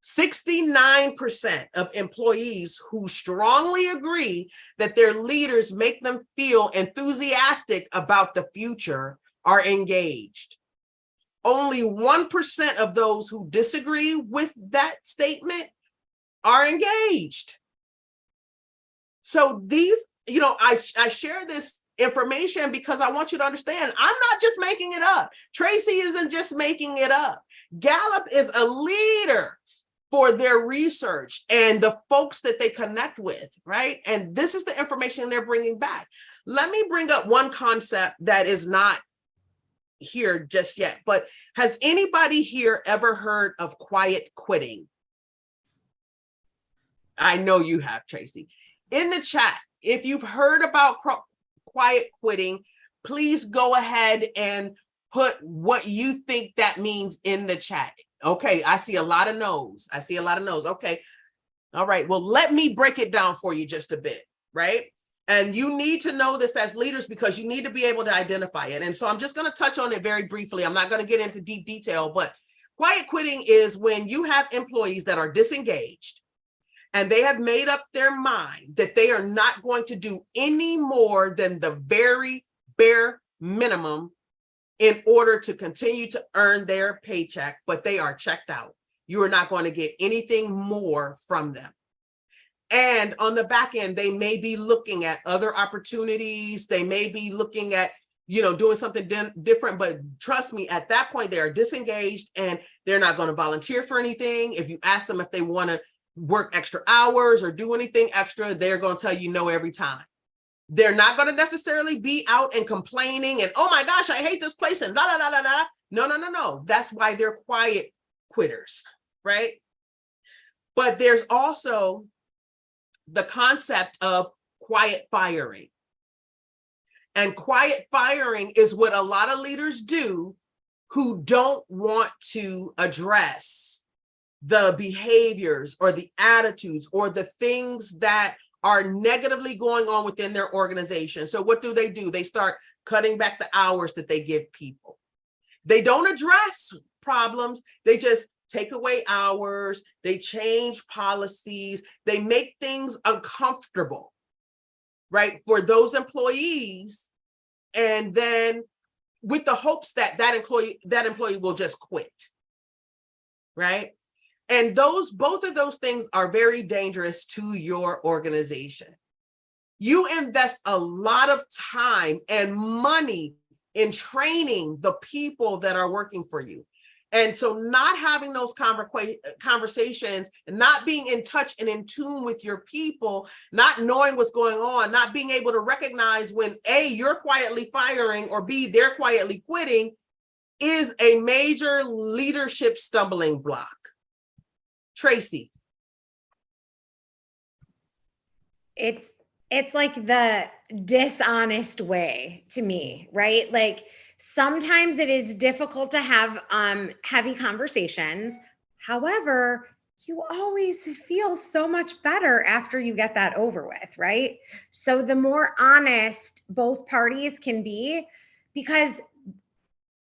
69% of employees who strongly agree that their leaders make them feel enthusiastic about the future are engaged. Only 1% of those who disagree with that statement are engaged. So these, you know, I share this information because I want you to understand I'm not just making it up. Tracy isn't just making it up. Gallup is a leader for their research and the folks that they connect with, right? And this is the information they're bringing back. Let me bring up one concept that is not here just yet, but has anybody here ever heard of quiet quitting? I know you have, Tracy. In the chat, if you've heard about quiet quitting, please go ahead and put what you think that means in the chat. Okay, I see a lot of no's. I see a lot of no's. Okay, all right. Well, let me break it down for you just a bit, right? And you need to know this as leaders because you need to be able to identify it. And so I'm just going to touch on it very briefly. I'm not going to get into deep detail, but quiet quitting is when you have employees that are disengaged and they have made up their mind that they are not going to do any more than the very bare minimum in order to continue to earn their paycheck, but they are checked out. You are not going to get anything more from them. And on the back end, they may be looking at other opportunities. They may be looking at, you know, doing something different, but trust me, at that point, they are disengaged and they're not going to volunteer for anything. If you ask them if they want to work extra hours or do anything extra, they're going to tell you no every time. They're not going to necessarily be out and complaining and, oh my gosh, I hate this place and da, da, da, da, da. No. That's why they're quiet quitters, right? But there's also the concept of quiet firing. And quiet firing is what a lot of leaders do who don't want to address the behaviors or the attitudes or the things that are negatively going on within their organization. So what do? They start cutting back the hours that they give people. They don't address problems. They just take away hours. They change policies. They make things uncomfortable, right, for those employees. And then with the hopes that that employee will just quit, right? And both of those things are very dangerous to your organization. You invest a lot of time and money in training the people that are working for you. And so not having those conversations, not being in touch and in tune with your people, not knowing what's going on, not being able to recognize when A, you're quietly firing, or B, they're quietly quitting, is a major leadership stumbling block. Tracy. It's like the dishonest way to me, right? Like sometimes it is difficult to have heavy conversations. However, you always feel so much better after you get that over with, right? So the more honest both parties can be, because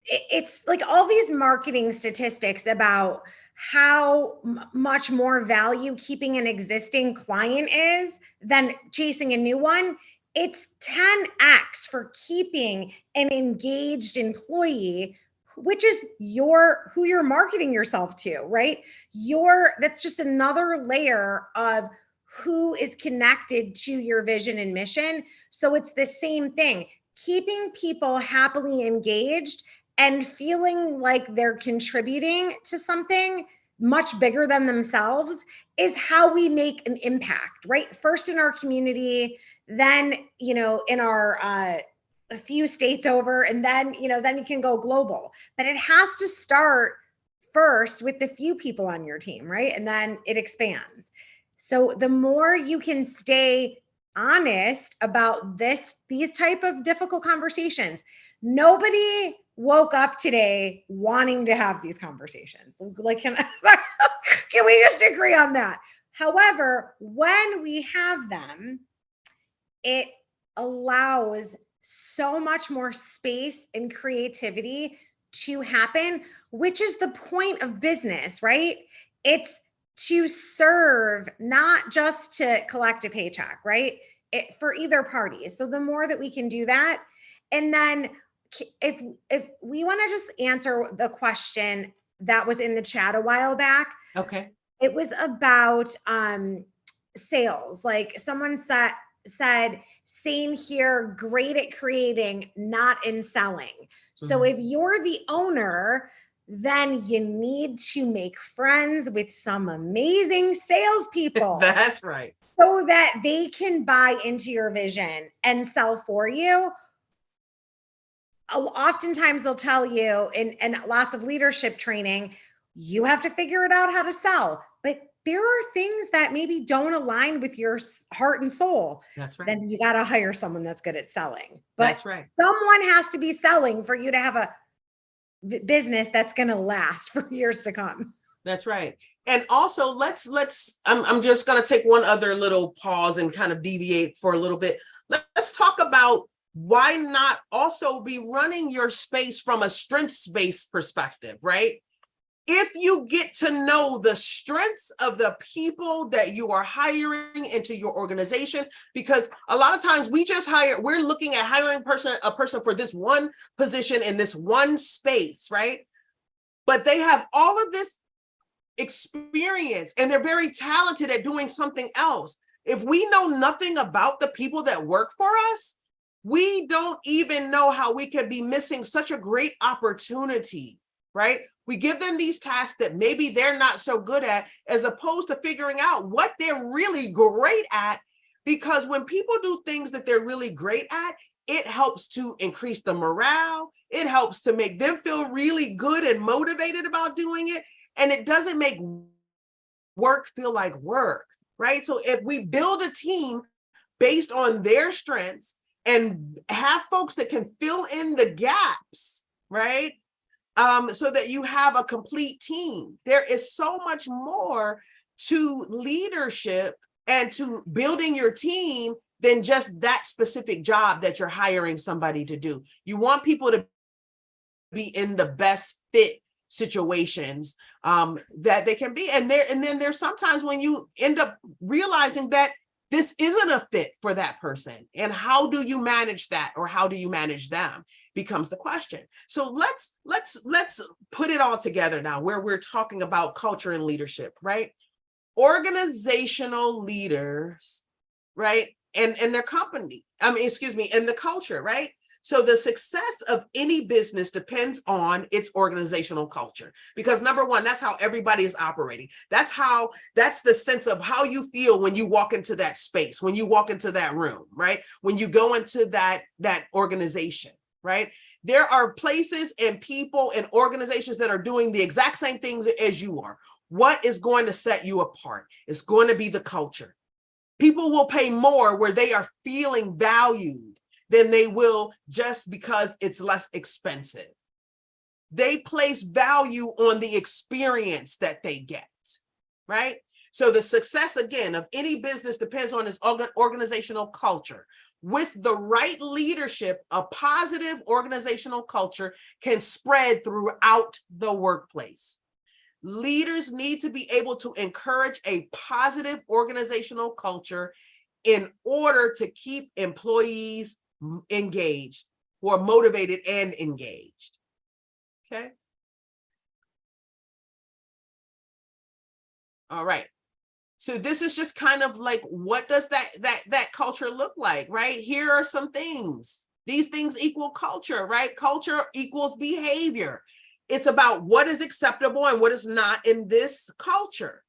it's like all these marketing statistics about how much more value keeping an existing client is than chasing a new one. It's 10x for keeping an engaged employee, which is who you're marketing yourself to, right? That's just another layer of who is connected to your vision and mission. So it's the same thing. Keeping people happily engaged and feeling like they're contributing to something much bigger than themselves is how we make an impact, right? First in our community, then, in our a few states over, and then, then you can go global. But it has to start first with the few people on your team, right? And then it expands. So the more you can stay honest about these type of difficult conversations, nobody woke up today wanting to have these conversations. Like, can we just agree on that? However, when we have them, it allows so much more space and creativity to happen, which is the point of business, right? It's to serve, not just to collect a paycheck, right? For either party. So the more that we can do that, and then if we want to just answer the question that was in the chat a while back. Okay. It was about sales. Like someone said, same here, great at creating, not in selling. So if you're the owner, then you need to make friends with some amazing salespeople. That's right. So that they can buy into your vision and sell for you. Oftentimes they'll tell you in lots of leadership training, you have to figure it out how to sell. But there are things that maybe don't align with your heart and soul. That's right. Then you got to hire someone that's good at selling. But that's right. Someone has to be selling for you to have a business that's going to last for years to come. That's right. And also I'm just going to take one other little pause and kind of deviate for a little bit. Let's talk about why not also be running your space from a strengths-based perspective, right? If you get to know the strengths of the people that you are hiring into your organization, because a lot of times we're looking at hiring a person for this one position in this one space, right? But they have all of this experience and they're very talented at doing something else. If we know nothing about the people that work for us, we don't even know how we could be missing such a great opportunity, right? We give them these tasks that maybe they're not so good at, as opposed to figuring out what they're really great at. Because when people do things that they're really great at, it helps to increase the morale. It helps to make them feel really good and motivated about doing it. And it doesn't make work feel like work, right? So if we build a team based on their strengths and have folks that can fill in the gaps, right? So that you have a complete team. There is so much more to leadership and to building your team than just that specific job that you're hiring somebody to do. You want people to be in the best fit situations that they can be. And then there's sometimes when you end up realizing that this isn't a fit for that person. And how do you manage that, or how do you manage them, becomes the question. So let's put it all together now, where we're talking about culture and leadership, right? Organizational leaders, right? And their company, and the culture, right? So the success of any business depends on its organizational culture, because number one, that's how everybody is operating. That's the sense of how you feel when you walk into that space, when you walk into that room, right? When you go into that organization, right? There are places and people and organizations that are doing the exact same things as you are. What is going to set you apart? It's going to be the culture. People will pay more where they are feeling valued than they will just because it's less expensive. They place value on the experience that they get, right? So the success, again, of any business depends on its organizational culture. With the right leadership, a positive organizational culture can spread throughout the workplace. Leaders need to be able to encourage a positive organizational culture in order to keep employees engaged, who are motivated and engaged. Okay. All right. So this is just kind of like, what does that culture look like, right? Here are some things. These things equal culture, right? Culture equals behavior. It's about what is acceptable and what is not in this culture,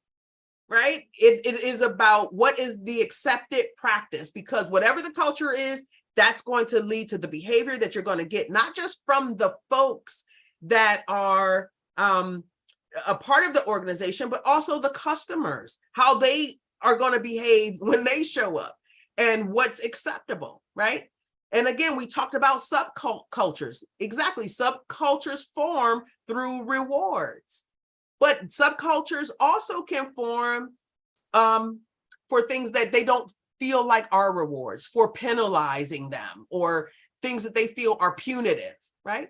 right? It is about what is the accepted practice, because whatever the culture is, that's going to lead to the behavior that you're going to get, not just from the folks that are a part of the organization, but also the customers, how they are going to behave when they show up and what's acceptable, right? And again, we talked about subcultures. Exactly. Subcultures form through rewards, but subcultures also can form for things that they don't feel like are rewards, for penalizing them, or things that they feel are punitive, right?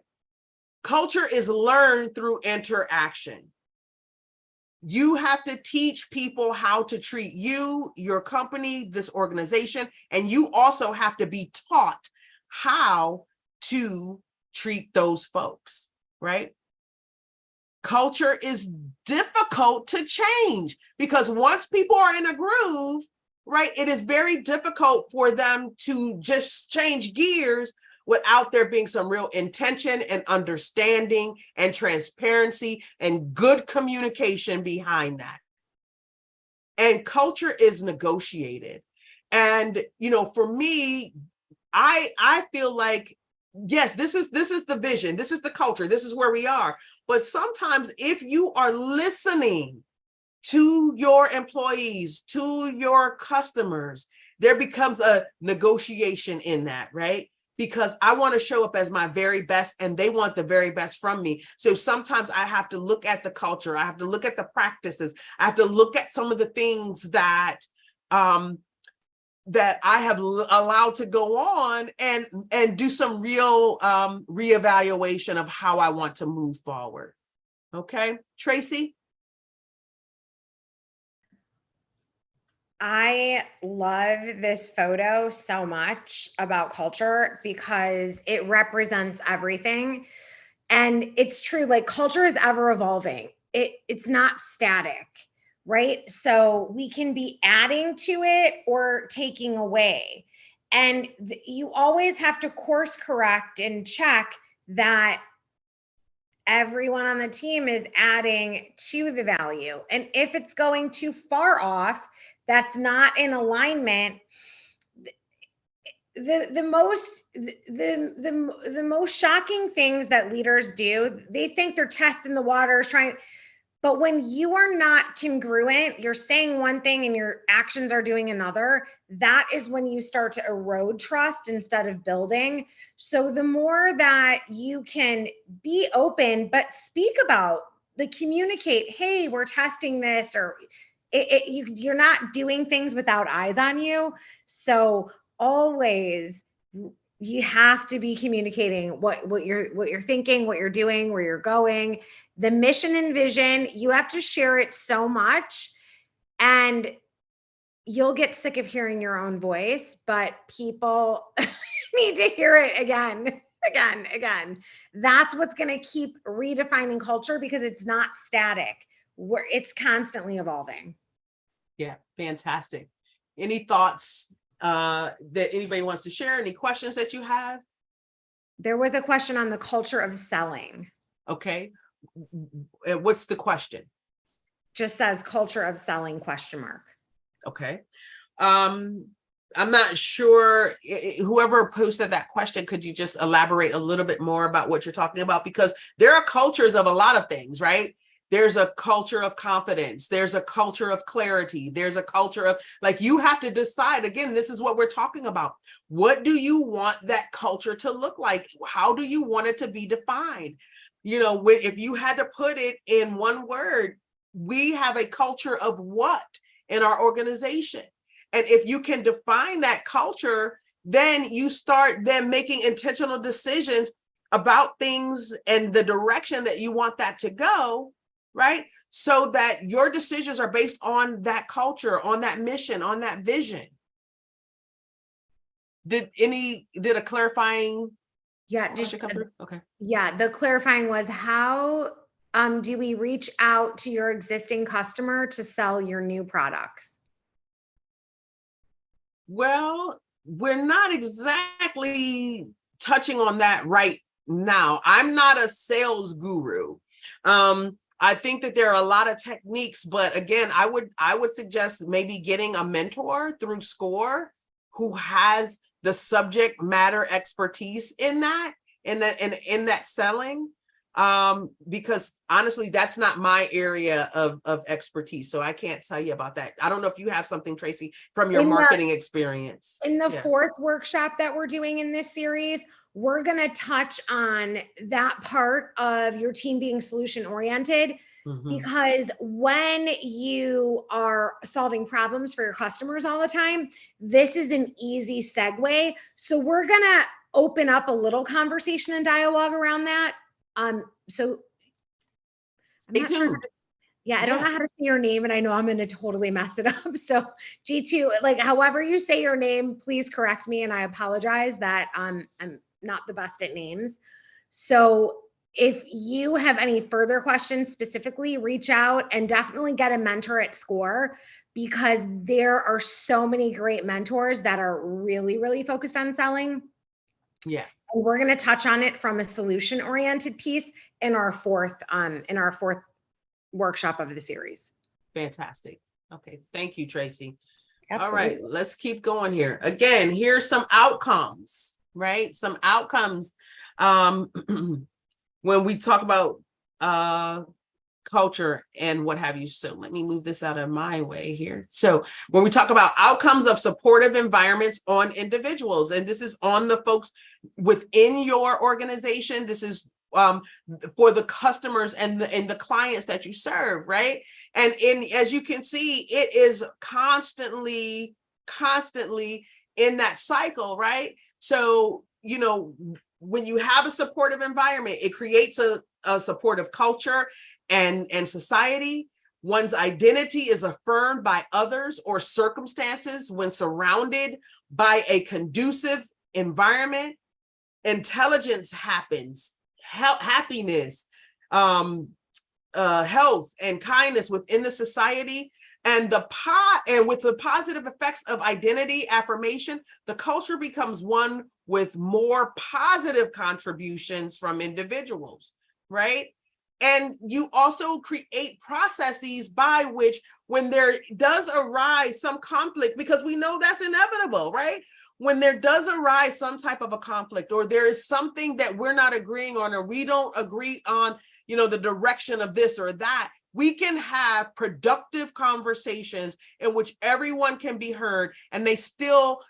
Culture is learned through interaction. You have to teach people how to treat you, your company, this organization, and you also have to be taught how to treat those folks, right? Culture is difficult to change because once people are in a groove, right, it is very difficult for them to just change gears without there being some real intention and understanding and transparency and good communication behind that. And culture is negotiated. And, you know, for me, I feel like, yes, this is the vision, this is the culture, this is where we are. But sometimes if you are listening to your employees, to your customers, there becomes a negotiation in that, right? Because I want to show up as my very best and they want the very best from me. So sometimes I have to look at the culture. I have to look at the practices. I have to look at some of the things that that I have allowed to go on and do some real reevaluation of how I want to move forward. Okay, Tracy? I love this photo so much about culture because it represents everything. And it's true, like culture is ever evolving. It's not static, right? So we can be adding to it or taking away. And you always have to course correct and check that everyone on the team is adding to the value. And if it's going too far off, that's not in alignment. The most shocking things that leaders do, they think they're testing the waters, trying. But when you are not congruent, you're saying one thing and your actions are doing another, that is when you start to erode trust instead of building. So the more that you can be open, but speak about, like communicate, hey, we're testing this, or you're not doing things without eyes on you. So always you have to be communicating what you're thinking, what you're doing, where you're going, the mission and vision. You have to share it so much, and you'll get sick of hearing your own voice, but people need to hear it again. That's what's going to keep redefining culture, because it's not static, where it's constantly evolving. Yeah, fantastic. Any thoughts that anybody wants to share? Any questions that you have? There was a question on the culture of selling. Okay. What's the question? Just says culture of selling question mark. Okay. I'm not sure, whoever posted that question, could you just elaborate a little bit more about what you're talking about? Because there are cultures of a lot of things, right? There's a culture of confidence. There's a culture of clarity. There's a culture of, like, you have to decide, again, this is what we're talking about. What do you want that culture to look like? How do you want it to be defined? You know, if you had to put it in one word, we have a culture of what in our organization? And if you can define that culture, then you start then making intentional decisions about things and the direction that you want that to go, right? So that your decisions are based on that culture, on that mission, on that vision. Did a clarifying question come through? Okay. Yeah, the clarifying was, how do we reach out to your existing customer to sell your new products? Well, we're not exactly touching on that right now. I'm not a sales guru. I think that there are a lot of techniques, but again, I would suggest maybe getting a mentor through SCORE who has the subject matter expertise in that selling. Because honestly, that's not my area of expertise. So I can't tell you about that. I don't know if you have something, Tracy, from your marketing experience. In the fourth workshop that we're doing in this series, we're going to touch on that part of your team being solution oriented, because when you are solving problems for your customers all the time, this is an easy segue. So we're going to open up a little conversation and dialogue around that. So I'm not sure. I don't know how to say your name, and I know I'm going to totally mess it up. So G2, like, however you say your name, please correct me. And I apologize that I'm not the best at names. So if you have any further questions specifically, reach out and definitely get a mentor at SCORE, because there are so many great mentors that are really, really focused on selling. Yeah. And we're going to touch on it from a solution oriented piece in our fourth workshop of the series. Fantastic. Okay. Thank you, Tracy. Absolutely. All right, let's keep going here. Again, here's some outcomes, right? Some outcomes when we talk about culture and what have you. So let me move this out of my way here. So when we talk about outcomes of supportive environments on individuals, and this is on the folks within your organization, this is for the customers and the clients that you serve, right? And as you can see, it is constantly in that cycle, right? So, you know, when you have a supportive environment, it creates a supportive culture and society. One's identity is affirmed by others or circumstances when surrounded by a conducive environment. Intelligence happens, happiness, health and kindness within the society, and with the positive effects of identity affirmation, the culture becomes one with more positive contributions from individuals, right? And you also create processes by which, when there does arise some conflict, because we know that's inevitable, right? When there does arise some type of a conflict, or there is something that we're not agreeing on, or we don't agree on, you know, the direction of this or that, we can have productive conversations in which everyone can be heard and they still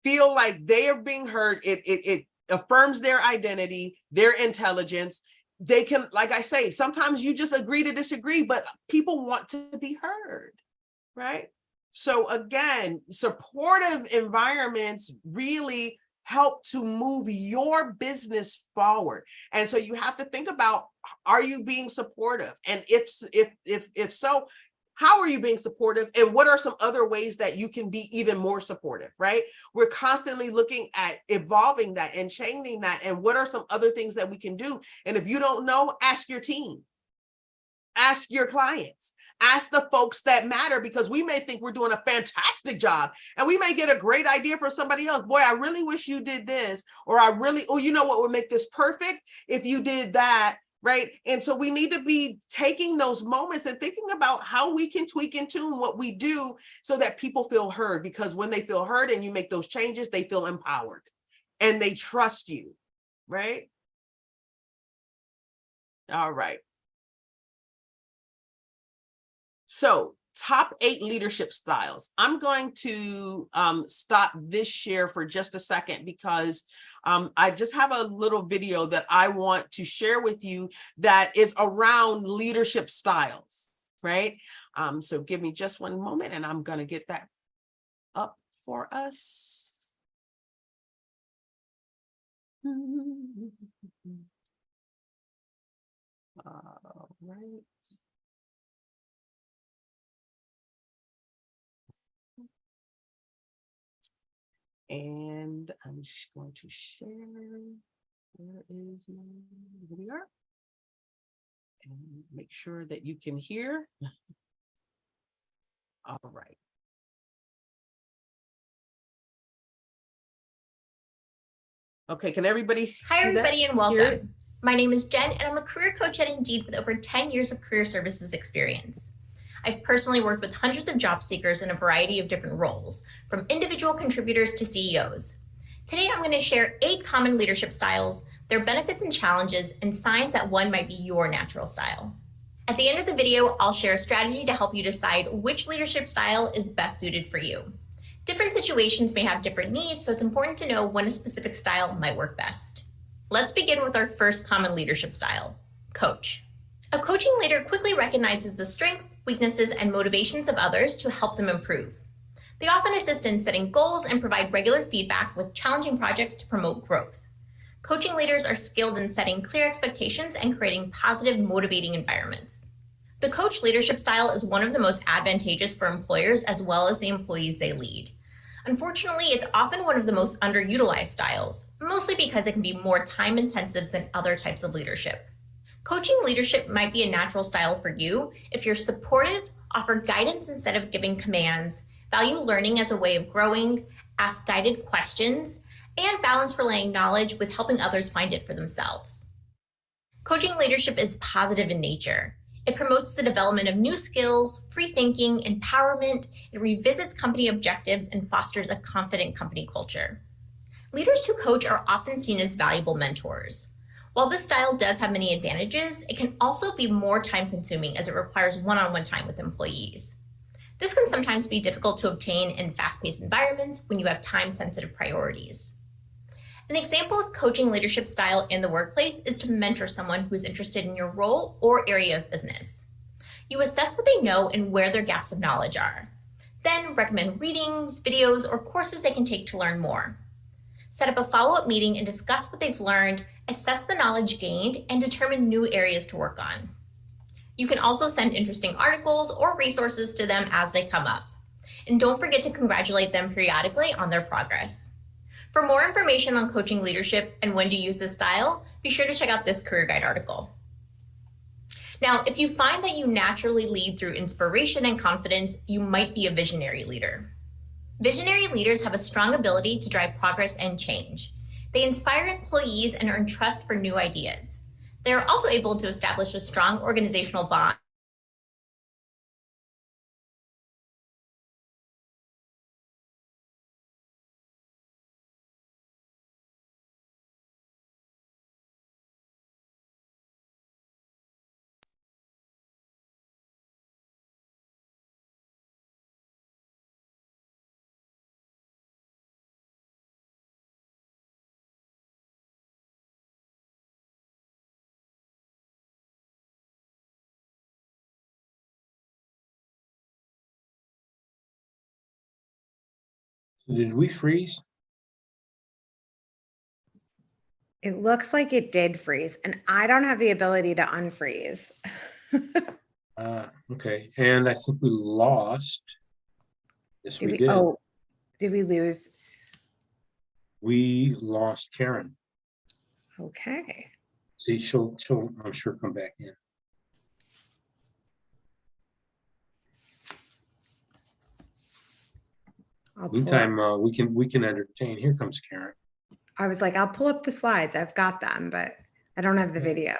feel like they are being heard. It affirms their identity, their intelligence. They can, like I say, sometimes you just agree to disagree, but people want to be heard, right? So again, supportive environments really help to move your business forward. And so you have to think about, are you being supportive? And if so, how are you being supportive? And what are some other ways that you can be even more supportive, right? We're constantly looking at evolving that and changing that. And what are some other things that we can do? And if you don't know, ask your team. Ask your clients, ask the folks that matter, because we may think we're doing a fantastic job and we may get a great idea from somebody else. Boy, I really wish you did this, or oh, you know what would make this perfect if you did that, right? And so we need to be taking those moments and thinking about how we can tweak and tune what we do so that people feel heard, because when they feel heard and you make those changes, they feel empowered and they trust you, right? All right. So top 8 leadership styles. I'm going to stop this share for just a second, because I just have a little video that I want to share with you that is around leadership styles, right? So give me just one moment and I'm going to get that up for us. All right. And I'm just going to share. Where is my, here we are. And make sure that you can hear. All right. Okay, can everybody see Hi, everybody, that? and welcome. My name is Jen, and I'm a career coach at Indeed with over 10 years of career services experience. I've personally worked with hundreds of job seekers in a variety of different roles, from individual contributors to CEOs. Today, I'm going to share 8 common leadership styles, their benefits and challenges, and signs that one might be your natural style. At the end of the video, I'll share a strategy to help you decide which leadership style is best suited for you. Different situations may have different needs, so it's important to know when a specific style might work best. Let's begin with our first common leadership style, coach. A coaching leader quickly recognizes the strengths, weaknesses, and motivations of others to help them improve. They often assist in setting goals and provide regular feedback with challenging projects to promote growth. Coaching leaders are skilled in setting clear expectations and creating positive, motivating environments. The coach leadership style is one of the most advantageous for employers as well as the employees they lead. Unfortunately, it's often one of the most underutilized styles, mostly because it can be more time-intensive than other types of leadership. Coaching leadership might be a natural style for you if you're supportive, offer guidance instead of giving commands, value learning as a way of growing, ask guided questions, and balance relaying knowledge with helping others find it for themselves. Coaching leadership is positive in nature. It promotes the development of new skills, free thinking, empowerment, it revisits company objectives, and fosters a confident company culture. Leaders who coach are often seen as valuable mentors. While this style does have many advantages, it can also be more time-consuming as it requires one-on-one time with employees. This can sometimes be difficult to obtain in fast-paced environments when you have time-sensitive priorities. An example of coaching leadership style in the workplace is to mentor someone who is interested in your role or area of business. You assess what they know and where their gaps of knowledge are. Then recommend readings, videos, or courses they can take to learn more. Set up a follow-up meeting and discuss what they've learned, assess the knowledge gained, and determine new areas to work on. You can also send interesting articles or resources to them as they come up. And don't forget to congratulate them periodically on their progress. For more information on coaching leadership and when to use this style, be sure to check out this career guide article. Now, if you find that you naturally lead through inspiration and confidence, you might be a visionary leader. Visionary leaders have a strong ability to drive progress and change. They inspire employees and earn trust for new ideas. They are also able to establish a strong organizational bond. Did we freeze? It looks like it did freeze, and I don't have the ability to unfreeze. Okay, and I think we lost. Yes, we did. Oh, did we lose? We lost Karen. Okay. See, she'll, I'm sure, come back in. I'll pull up. Meantime, we can entertain. Here comes Karen. I was like, I'll pull up the slides. I've got them, but I don't have the video.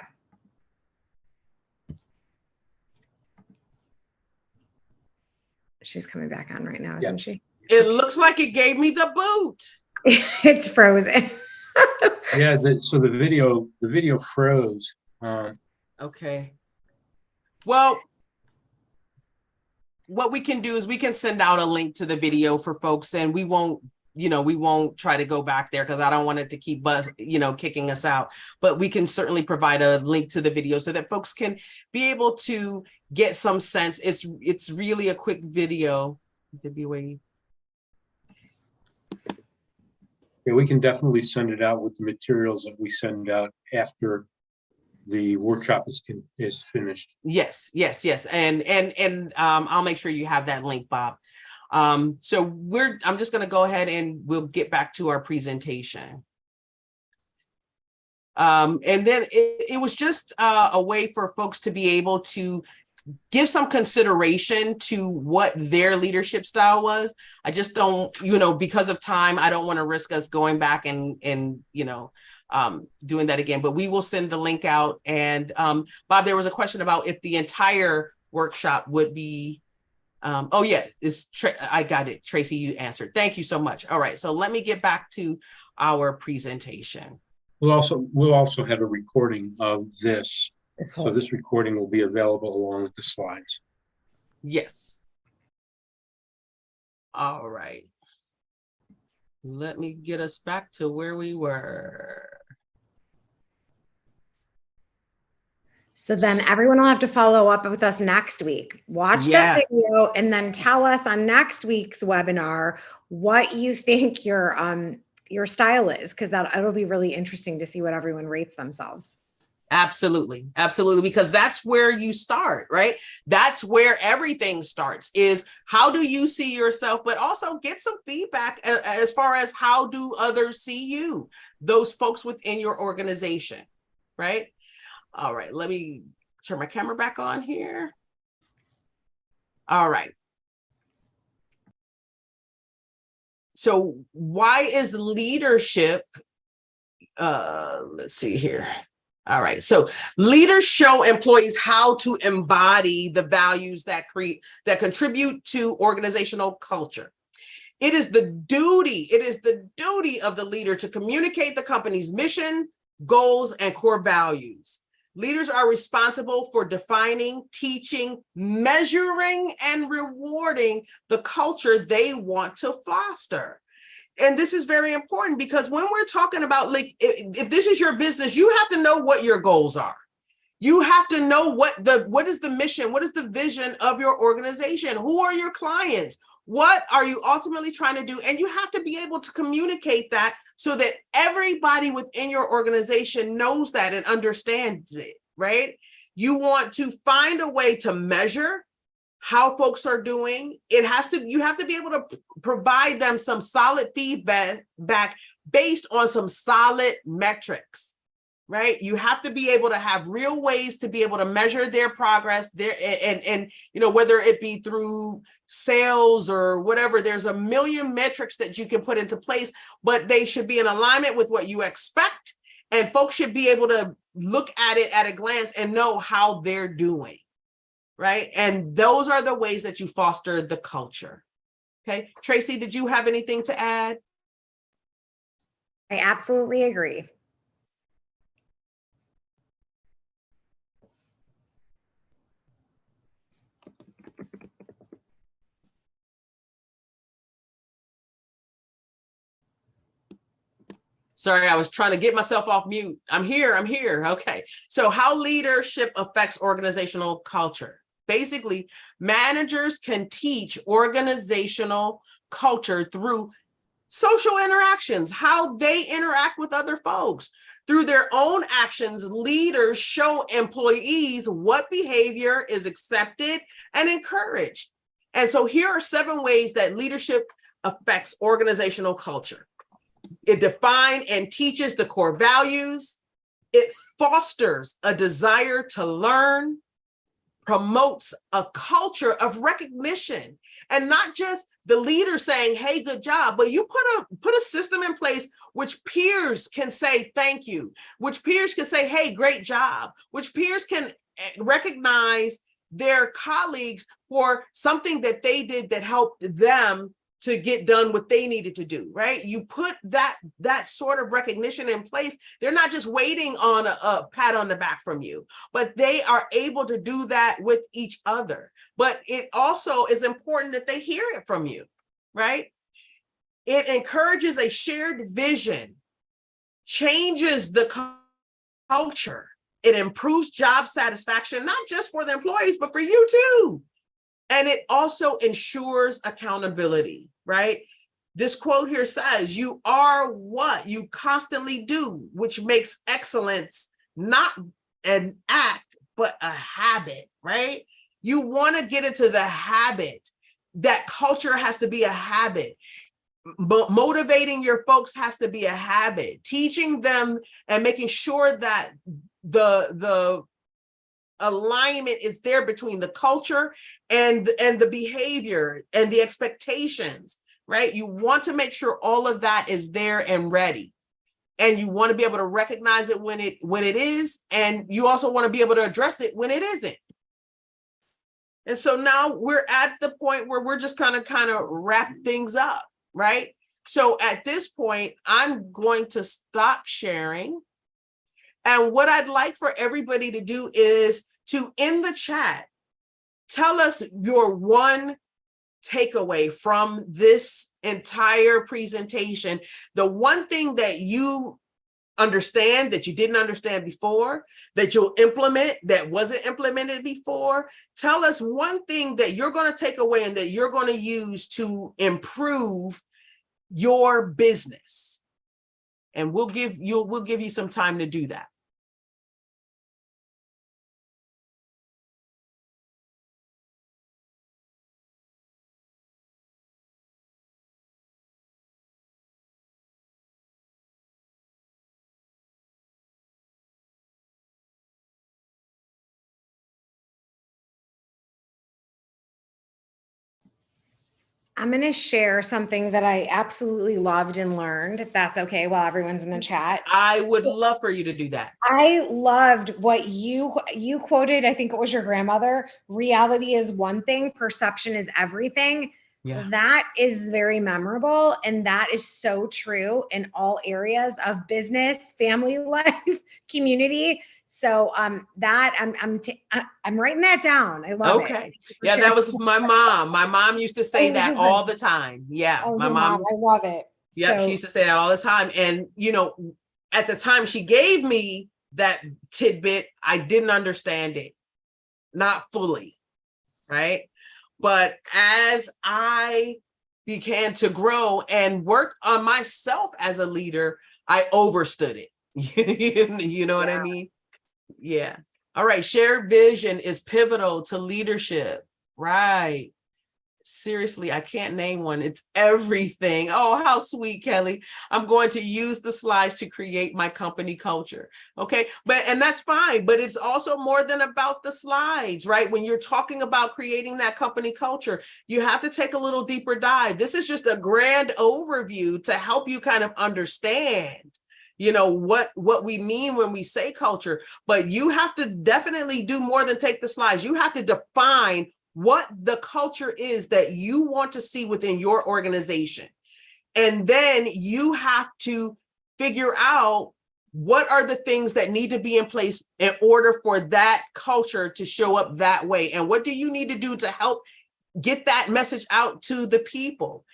She's coming back on right now, isn't she? It looks like it gave me the boot. It's frozen. Yeah, so the video froze. Okay. Well, what we can do is we can send out a link to the video for folks, and we won't try to go back there because I don't want it to keep kicking us out. But we can certainly provide a link to the video so that folks can be able to get some sense. It's really a quick video. Yeah, we can definitely send it out with the materials that we send out after the workshop is finished. Yes. And I'll make sure you have that link, Bob. So I'm just going to go ahead and we'll get back to our presentation. And then it was just a way for folks to be able to give some consideration to what their leadership style was. I just don't, because of time, I don't want to risk us going back and doing that again, but we will send the link out. And Bob, there was a question about if the entire workshop would be, oh yeah, I got it. Tracy, you answered. Thank you so much. All right, so let me get back to our presentation. We'll also have a recording of this. So this recording will be available along with the slides. Yes. All right. Let me get us back to where we were. So then everyone will have to follow up with us next week. Watch that video and then tell us on next week's webinar what you think your style is, because it'll be really interesting to see what everyone rates themselves. Absolutely. Because that's where you start, right? That's where everything starts, is how do you see yourself, but also get some feedback as far as how do others see you, those folks within your organization, right? All right, let me turn my camera back on here. All right. So why is leadership, let's see here. All right, so leaders show employees how to embody the values that contribute to organizational culture. It is the duty of the leader to communicate the company's mission, goals, and core values. Leaders are responsible for defining, teaching, measuring, and rewarding the culture they want to foster. And this is very important because when we're talking about, like, if this is your business, you have to know what your goals are. You have to know what is the mission, what is the vision of your organization? Who are your clients? What are you ultimately trying to do? And you have to be able to communicate that so that everybody within your organization knows that and understands it, right? You want to find a way to measure how folks are doing. You have to be able to provide them some solid feedback based on some solid metrics, right? You have to be able to have real ways to be able to measure their progress there, and whether it be through sales or whatever, there's a million metrics that you can put into place, but they should be in alignment with what you expect, and folks should be able to look at it at a glance and know how they're doing. Right? And those are the ways that you foster the culture. Okay. Tracy, did you have anything to add? I absolutely agree. Sorry, I was trying to get myself off mute. I'm here. Okay. So how leadership affects organizational culture. Basically, managers can teach organizational culture through social interactions, how they interact with other folks. Through their own actions, leaders show employees what behavior is accepted and encouraged. And so here are 7 ways that leadership affects organizational culture. It defines and teaches the core values. It fosters a desire to learn, promotes a culture of recognition, and not just the leader saying, hey, good job, but you put a system in place which peers can say thank you, which peers can say, hey, great job, which peers can recognize their colleagues for something that they did that helped them to get done what they needed to do, right? You put that sort of recognition in place. They're not just waiting on a pat on the back from you, but they are able to do that with each other. But it also is important that they hear it from you, right? It encourages a shared vision, changes the culture. It improves job satisfaction, not just for the employees, but for you too. And it also ensures accountability, right? This quote here says, you are what you constantly do, which makes excellence not an act, but a habit, right? You want to get into the habit. That culture has to be a habit. Motivating your folks has to be a habit. Teaching them and making sure that the alignment is there between the culture and the behavior and the expectations, right? You want to make sure all of that is there and ready. And you want to be able to recognize it when it is, and you also want to be able to address it when it isn't. And so now we're at the point where we're just kind of wrap things up, right? So at this point, I'm going to stop sharing. And what I'd like for everybody to do is to, in the chat, tell us your one takeaway from this entire presentation, the one thing that you understand that you didn't understand before, that you'll implement that wasn't implemented before. Tell us one thing that you're going to take away and that you're going to use to improve your business. And we'll give you some time to do that. I'm going to share something that I absolutely loved and learned, if that's okay, while everyone's in the chat. I would love for you to do that. I loved what you quoted. I think it was your grandmother. Reality is one thing, perception is everything. Yeah. That is very memorable. And that is so true in all areas of business, family life, community. So that I'm writing that down. I love it. Okay. Yeah, that was my mom. My mom used to say that all the time. Yeah, oh, my mom. I love it. Yep, so, she used to say that all the time. And at the time she gave me that tidbit, I didn't understand it, not fully, right? But as I began to grow and work on myself as a leader, I overstood it. You know what I mean? Yeah. All right. Shared vision is pivotal to leadership. Right. Seriously, I can't name one. It's everything. Oh, how sweet, Kelly. I'm going to use the slides to create my company culture. Okay. And that's fine. But it's also more than about the slides, right? When you're talking about creating that company culture, you have to take a little deeper dive. This is just a grand overview to help you kind of understand what we mean when we say culture, but you have to definitely do more than take the slides. You have to define what the culture is that you want to see within your organization. And then you have to figure out what are the things that need to be in place in order for that culture to show up that way. And what do you need to do to help get that message out to the people?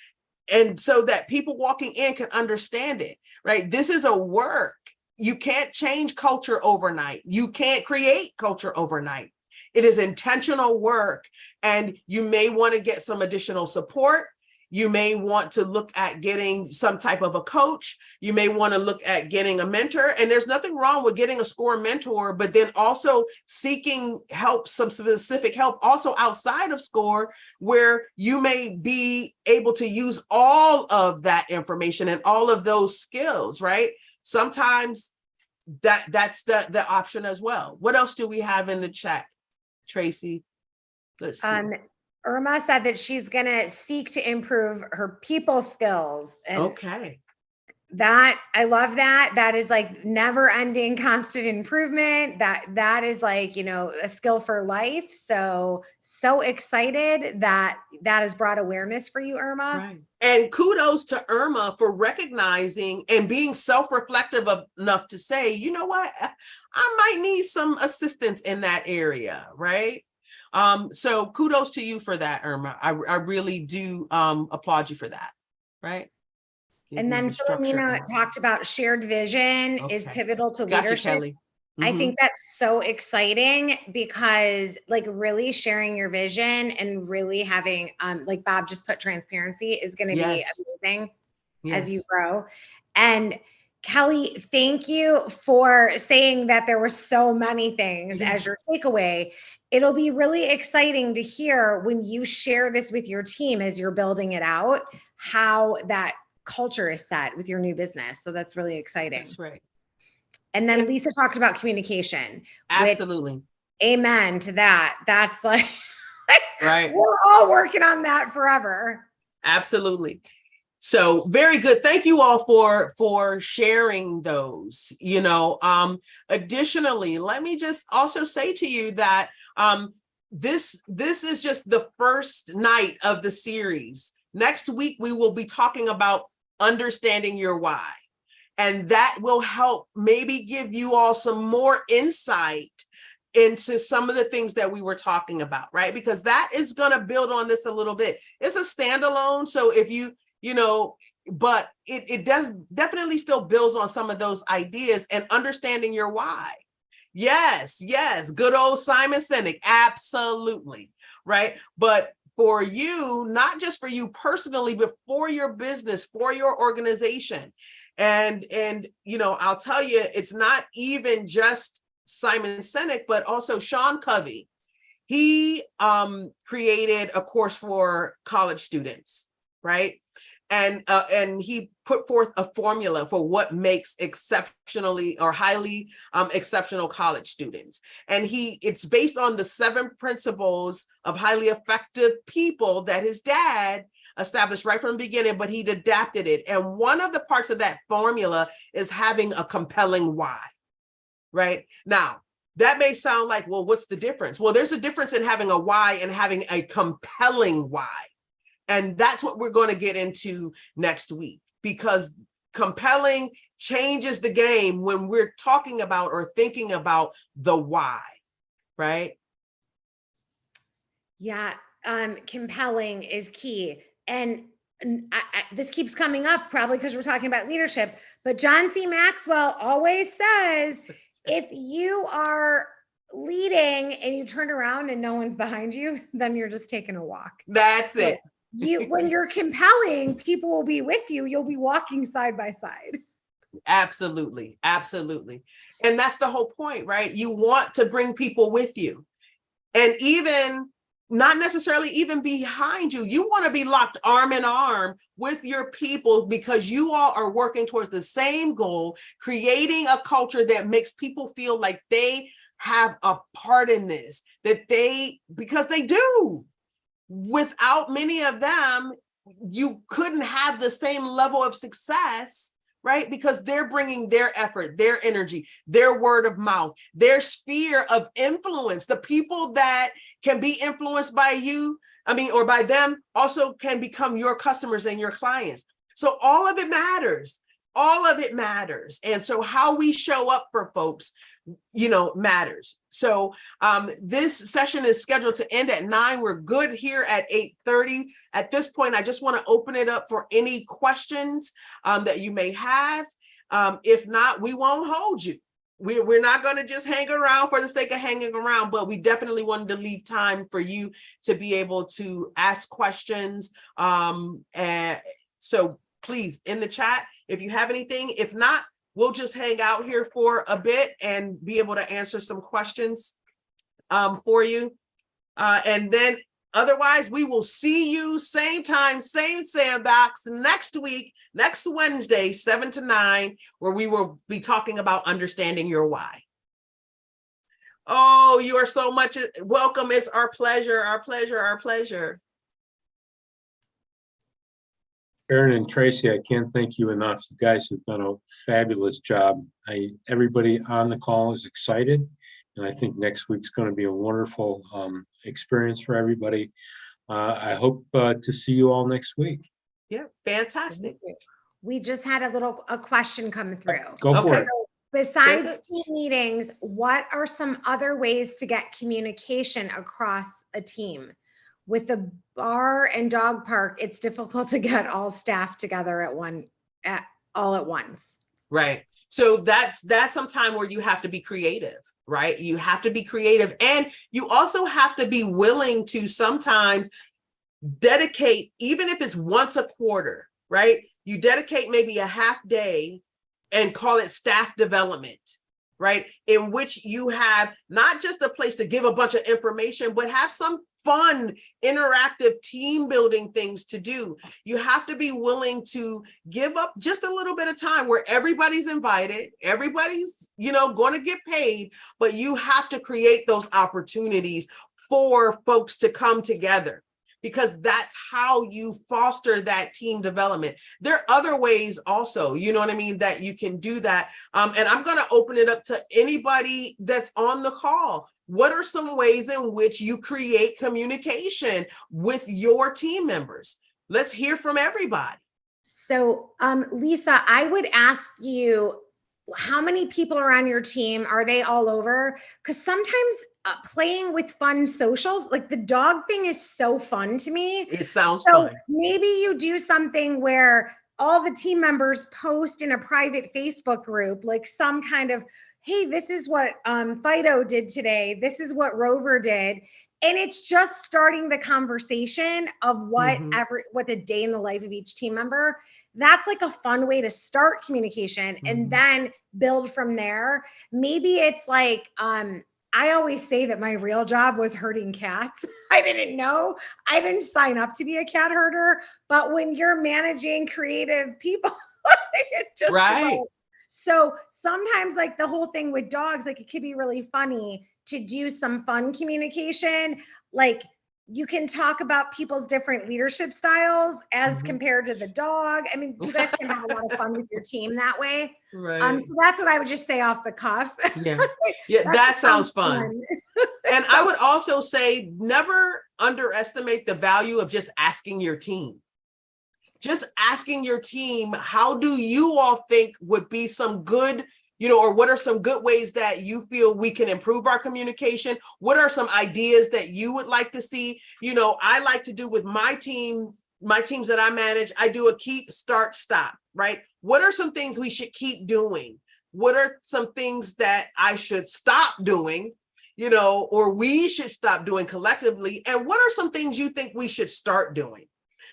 And so that people walking in can understand it, right? This is a work. You can't change culture overnight. You can't create culture overnight. It is intentional work, and you may want to get some additional support. You may want to look at getting some type of a coach. You may want to look at getting a mentor, and there's nothing wrong with getting a SCORE mentor, but then also seeking help, some specific help also outside of SCORE, where you may be able to use all of that information and all of those skills, right? Sometimes that's the option as well. What else do we have in the chat? Tracy. Let's see. Irma said that she's going to seek to improve her people skills. And Okay. that, I love that. That is like never ending constant improvement. That is like, you know, a skill for life. So excited that has brought awareness for you, Irma. Right. And kudos to Irma for recognizing and being self-reflective enough to say, you know what, I might need some assistance in that area, right? So kudos to you for that, Irma. I really do applaud you for that, right? And then Philomena talked about shared vision is pivotal to leadership. Kelly. I think that's so exciting because like really sharing your vision and really having, like Bob just put, transparency is going to be amazing as you grow. And Kelly, thank you for saying that there were so many things as your takeaway. It'll be really exciting to hear when you share this with your team as you're building it out, how that culture is set with your new business. So that's really exciting. That's right. And then Lisa talked about communication. Absolutely. Amen to that. That's like, right. We're all working on that forever. Absolutely. So very good. Thank you all for sharing those. You know, additionally, let me just also say to you that this is just the first night of the series. Next week, we will be talking about understanding your why. And that will help maybe give you all some more insight into some of the things that we were talking about, right? Because that is going to build on this a little bit. It's a standalone. So if you know, but it does definitely still builds on some of those ideas and understanding your why. Yes. Good old Simon Sinek. Absolutely. Right. But for you, not just for you personally, but for your business, for your organization. And you know, I'll tell you, it's not even just Simon Sinek, but also Sean Covey. He created a course for college students, right? And he put forth a formula for what makes exceptionally or highly exceptional college students. And it's based on the 7 principles of highly effective people that his dad established right from the beginning, but he'd adapted it. And one of the parts of that formula is having a compelling why, right? Now, that may sound like, well, what's the difference? Well, there's a difference in having a why and having a compelling why. And that's what we're going to get into next week, because compelling changes the game when we're talking about or thinking about the why, right? Yeah, compelling is key. And this keeps coming up probably because we're talking about leadership, but John C. Maxwell always says, if you are leading and you turn around and no one's behind you, then you're just taking a walk. That's it. When you're compelling, people will be with you. You'll be walking side by side. Absolutely. And that's the whole point, right? You want to bring people with you. And even not necessarily even behind you. You want to be locked arm in arm with your people because you all are working towards the same goal, creating a culture that makes people feel like they have a part in this, because they do. Without many of them, you couldn't have the same level of success, right? Because they're bringing their effort, their energy, their word of mouth, their sphere of influence. The people that can be influenced by you, or by them, also can become your customers and your clients. So all of it matters. And so how we show up for folks, matters. So this session is scheduled to end at 9. We're good here at 8:30. At this point, I just want to open it up for any questions that you may have. If not, we won't hold you. We're not going to just hang around for the sake of hanging around, but we definitely wanted to leave time for you to be able to ask questions. And so please, in the chat, if you have anything. If not, we'll just hang out here for a bit and be able to answer some questions for you. And then otherwise, we will see you same time, same sandbox next week, next Wednesday, 7 to 9, where we will be talking about understanding your why. Oh, you are so much welcome. It's our pleasure, our pleasure, our pleasure. Aaron and Tracy, I can't thank you enough. You guys have done a fabulous job. Everybody on the call is excited, and I think next week's going to be a wonderful experience for everybody. I hope to see you all next week. Yeah, fantastic. We just had a question come through. Go for it. Besides team meetings, what are some other ways to get communication across a team? With the bar and dog park, it's difficult to get all staff together all at once. Right. So that's some time where you have to be creative, right? You have to be creative, and you also have to be willing to sometimes dedicate, even if it's once a quarter, right? You dedicate maybe a half day and call it staff development, right? In which you have not just a place to give a bunch of information, but have some fun, interactive team building things to do. You have to be willing to give up just a little bit of time where everybody's invited, everybody's, going to get paid, but you have to create those opportunities for folks to come together, because that's how you foster that team development. There are other ways also, that you can do that. And I'm going to open it up to anybody that's on the call. What are some ways in which you create communication with your team members? Let's hear from everybody. So, Lisa, I would ask you, how many people are on your team? Are they all over? Because sometimes playing with fun socials, like the dog thing is so fun to me. It sounds fun. Maybe you do something where all the team members post in a private Facebook group, like some kind of, hey, this is what Fido did today. This is what Rover did. And it's just starting the conversation of what the day in the life of each team member. That's like a fun way to start communication and then build from there. Maybe it's like, I always say that my real job was herding cats. I didn't know. I didn't sign up to be a cat herder. But when you're managing creative people, it's just right. So sometimes like the whole thing with dogs, like it could be really funny to do some fun communication. Like you can talk about people's different leadership styles as compared to the dog. I mean, you guys can have a lot of fun with your team that way. Right. So that's what I would just say off the cuff. Yeah. Yeah, that sounds fun. And I would also say, never underestimate the value of just asking your team. Just asking your team, how do you all think would be some good, or what are some good ways that you feel we can improve our communication? What are some ideas that you would like to see? I like to do with my teams that I manage, I do a keep, start, stop, right? What are some things we should keep doing? What are some things that I should stop doing, or we should stop doing collectively? And what are some things you think we should start doing?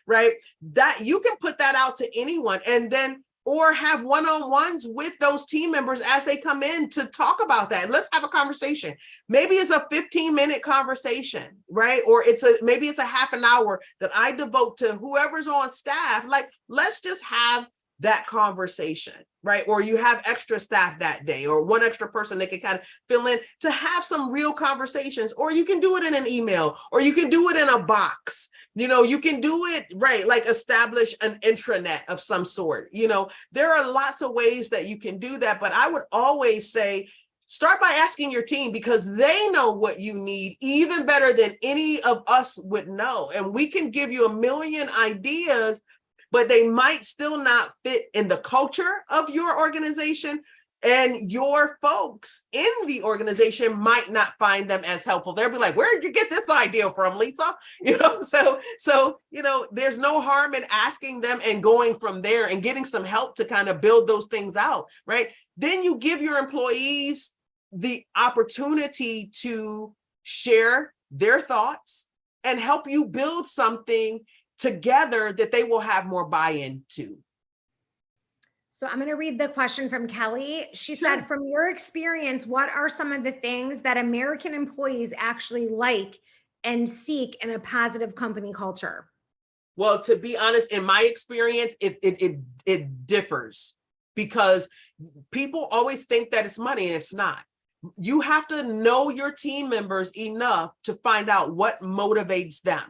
Right? That you can put that out to anyone, and then or have one-on-ones with those team members as they come in to talk about that. Let's have a conversation. Maybe it's a 15-minute conversation, right? Or maybe it's a half an hour that I devote to whoever's on staff. Like, let's just have that conversation, right? Or you have extra staff that day, or one extra person that can kind of fill in to have some real conversations. Or you can do it in an email, or you can do it in a box. You can do it, right? Like establish an intranet of some sort. There are lots of ways that you can do that, but I would always say, start by asking your team, because they know what you need even better than any of us would know. And we can give you a million ideas, but they might still not fit in the culture of your organization, and your folks in the organization might not find them as helpful. They'll be like, where did you get this idea from, Lisa? So there's no harm in asking them and going from there and getting some help to kind of build those things out, right? Then you give your employees the opportunity to share their thoughts and help you build something together that they will have more buy-in to. So I'm going to read the question from Kelly. She Sure. said, from your experience, what are some of the things that American employees actually like and seek in a positive company culture? Well, to be honest, in my experience, it differs, because people always think that it's money, and it's not. You have to know your team members enough to find out what motivates them.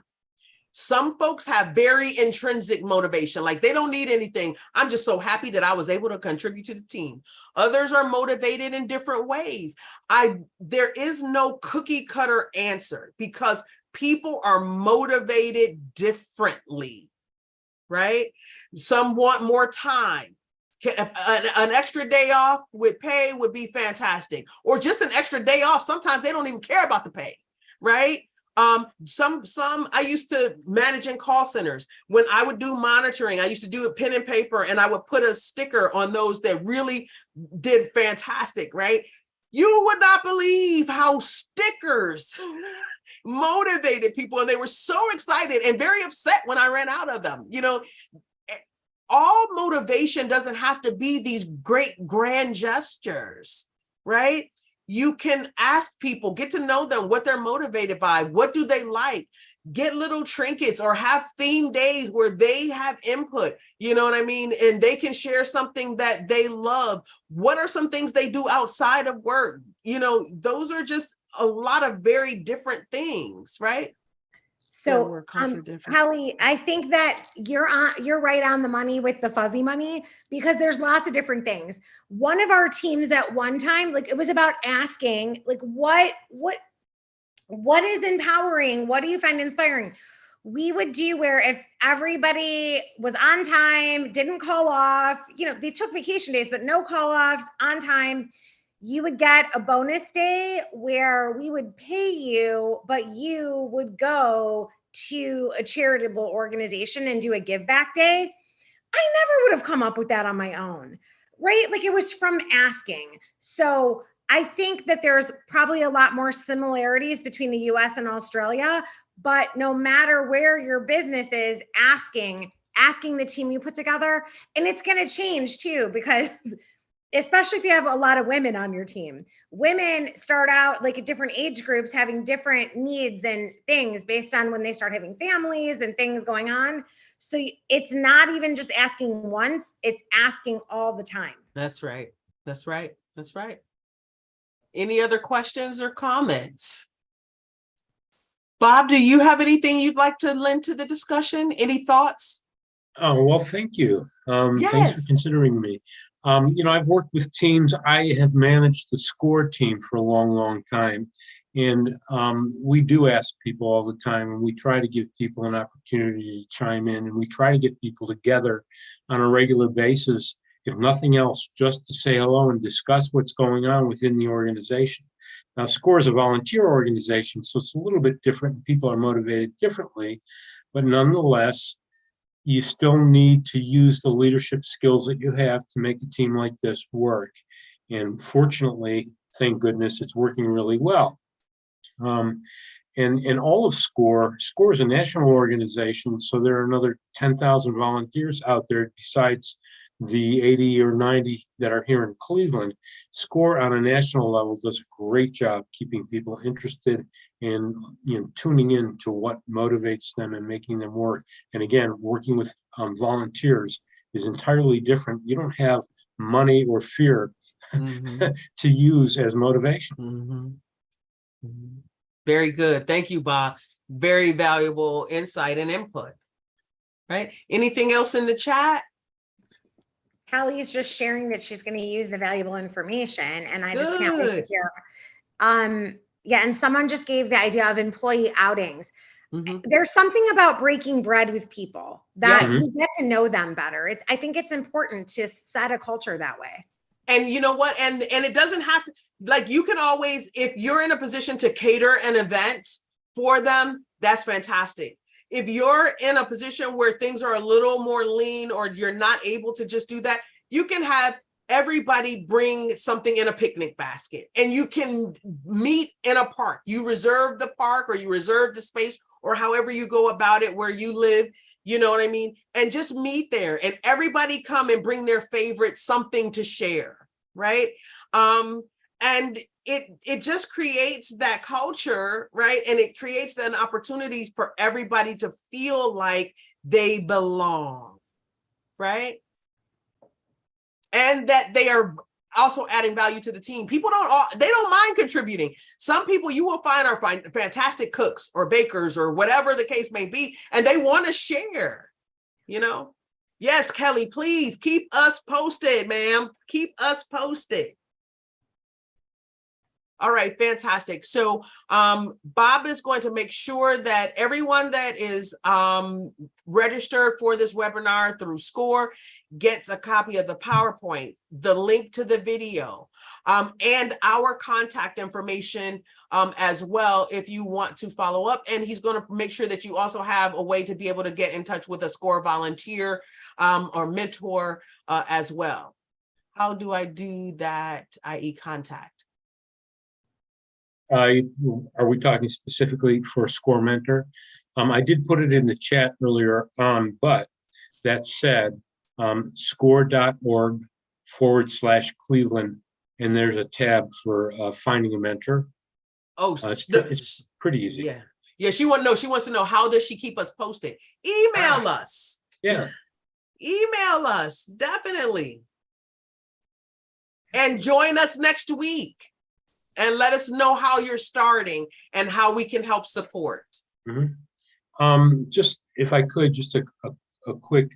Some folks have very intrinsic motivation, like they don't need anything. I'm just so happy that I was able to contribute to the team. Others are motivated in different ways. There is no cookie cutter answer because people are motivated differently, right? Some want more time. An extra day off with pay would be fantastic, or just an extra day off. Sometimes they don't even care about the pay, right? Some I used to manage in call centers. When I would do monitoring, I used to do it pen and paper, and I would put a sticker on those that really did fantastic, right? You would not believe how stickers motivated people, and they were so excited and very upset when I ran out of them. All motivation doesn't have to be these great grand gestures, right? You can ask people, get to know them, what they're motivated by, what do they like, get little trinkets or have theme days where they have input, you know what I mean? And they can share something that they love. What are some things they do outside of work? Those are just a lot of very different things, right? So, Kelly, I think that you're right on the money with the fuzzy money, because there's lots of different things. One of our teams at one time, like, it was about asking, like, what is empowering? What do you find inspiring? We would do where if everybody was on time, didn't call off, they took vacation days, but no call offs, on time, you would get a bonus day where we would pay you, but you would go to a charitable organization and do a give back day. I never would have come up with that on my own, right? Like, it was from asking. So I think that there's probably a lot more similarities between the US and Australia, but no matter where your business is, asking the team you put together, and it's going to change too, because especially if you have a lot of women on your team. Women start out like at different age groups having different needs and things based on when they start having families and things going on. So it's not even just asking once, it's asking all the time. That's right. That's right. That's right. Any other questions or comments? Bob, do you have anything you'd like to lend to the discussion? Any thoughts? Oh, well, thank you. Yes. Thanks for considering me. I've worked with teams. I have managed the SCORE team for a long, long time. And we do ask people all the time, and we try to give people an opportunity to chime in, and we try to get people together on a regular basis, if nothing else, just to say hello and discuss what's going on within the organization. Now, SCORE is a volunteer organization, so it's a little bit different, and people are motivated differently, but nonetheless, you still need to use the leadership skills that you have to make a team like this work. And fortunately, thank goodness, it's working really well. And all of SCORE is a national organization, so there are another 10,000 volunteers out there besides the 80 or 90 that are here in Cleveland. SCORE on a national level does a great job keeping people interested in tuning in to what motivates them and making them work. And again, working with volunteers is entirely different. You don't have money or fear to use as motivation. Very good. Thank you, Bob. Very valuable insight and input. Right? Anything else in the chat? Kelly is just sharing that she's going to use the valuable information, and I just can't wait to hear. And someone just gave the idea of employee outings. There's something about breaking bread with people that you get to know them better. I think it's important to set a culture that way. And you know what? And it doesn't have to, like, you can always, if you're in a position to cater an event for them, that's fantastic. If you're in a position where things are a little more lean, or you're not able to just do that, you can have everybody bring something in a picnic basket, and you can meet in a park. You reserve the park, or you reserve the space, or however you go about it where you live, you know what I mean? And just meet there, and everybody come and bring their favorite something to share, right? And it just creates that culture, right? And it creates an opportunity for everybody to feel like they belong, right? And that they are also adding value to the team. People they don't mind contributing. Some people you will find are fantastic cooks or bakers or whatever the case may be, and they want to share, you know? Yes, Kelly, please keep us posted, ma'am. Keep us posted. All right, fantastic. So Bob is going to make sure that everyone that is registered for this webinar through SCORE gets a copy of the PowerPoint, the link to the video, and our contact information as well if you want to follow up. And he's going to make sure that you also have a way to be able to get in touch with a SCORE volunteer or mentor as well. How do I do that, i.e. contact? Are we talking specifically for SCORE Mentor? I did put it in the chat earlier on, but that said, score.org/Cleveland, and there's a tab for finding a mentor. Oh, it's pretty easy. Yeah. Yeah, she wants to know how does she keep us posted? Email us. Yeah. Email us, definitely. And join us next week. And let us know how you're starting and how we can help support. Mm-hmm. Just if I could, just a quick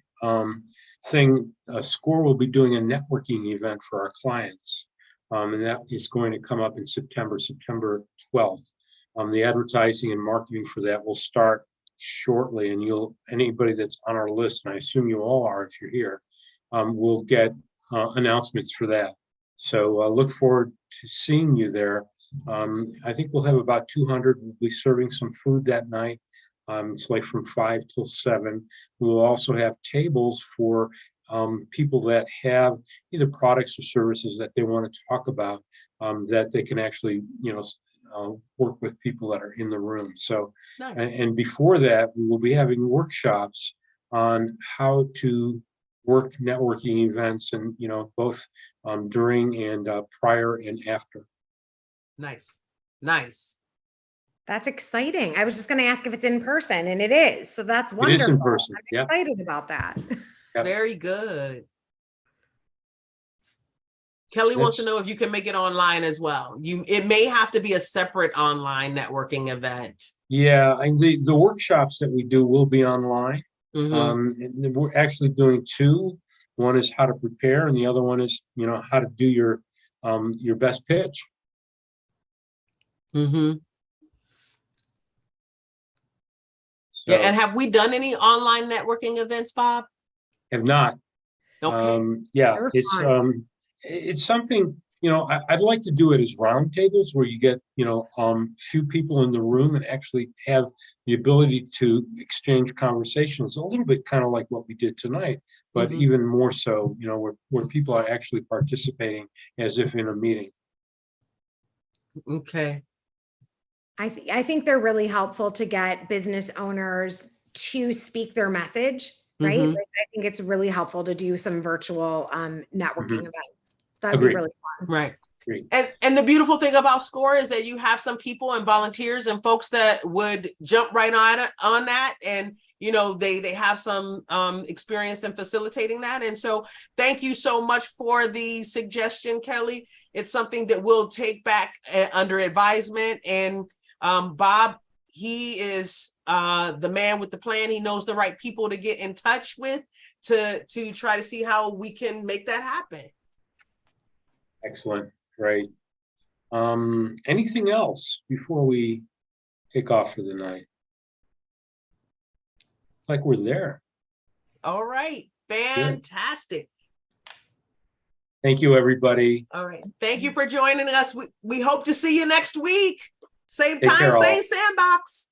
thing. SCORE will be doing a networking event for our clients, and that is going to come up in September 12th. The advertising and marketing for that will start shortly, and anybody that's on our list, and I assume you all are if you're here, will get announcements for that. So look forward to seeing you there. I think we'll have about 200. We'll be serving some food that night. It's like from 5 till 7. We will also have tables for people that have either products or services that they want to talk about, that they can actually, work with people that are in the room. So, nice. And before that, we will be having workshops on how to work networking events, and both during and prior and after. Nice. That's exciting. I was just going to ask if it's in person, and it is. So that's wonderful. It is in person. I'm excited about that. Yep. Very good. Kelly wants to know if you can make it online as well. It may have to be a separate online networking event. Yeah, and the workshops that we do will be online. Mm-hmm. And we're actually doing 2. One is how to prepare, and the other one is, how to do your best pitch. Mm-hmm. So, yeah, and have we done any online networking events, Bob? Have not. Okay. Yeah, it's something, I'd like to do it as roundtables where you get, few people in the room and actually have the ability to exchange conversations, a little bit kind of like what we did tonight, but mm-hmm. even more so, where people are actually participating as if in a meeting. Okay. I think they're really helpful to get business owners to speak their message, right? Mm-hmm. Like, I think it's really helpful to do some virtual networking mm-hmm. events. That'd be really fun. Right. And the beautiful thing about SCORE is that you have some people and volunteers and folks that would jump right on that. And, they have some experience in facilitating that. And so thank you so much for the suggestion, Kelly. It's something that we'll take back under advisement. And Bob, he is the man with the plan. He knows the right people to get in touch with to try to see how we can make that happen. Excellent. Great. Anything else before we take off for the night? Like we're there. All right. Fantastic. Good. Thank you, everybody. All right. Thank you for joining us. We hope to see you next week. Same time, same sandbox.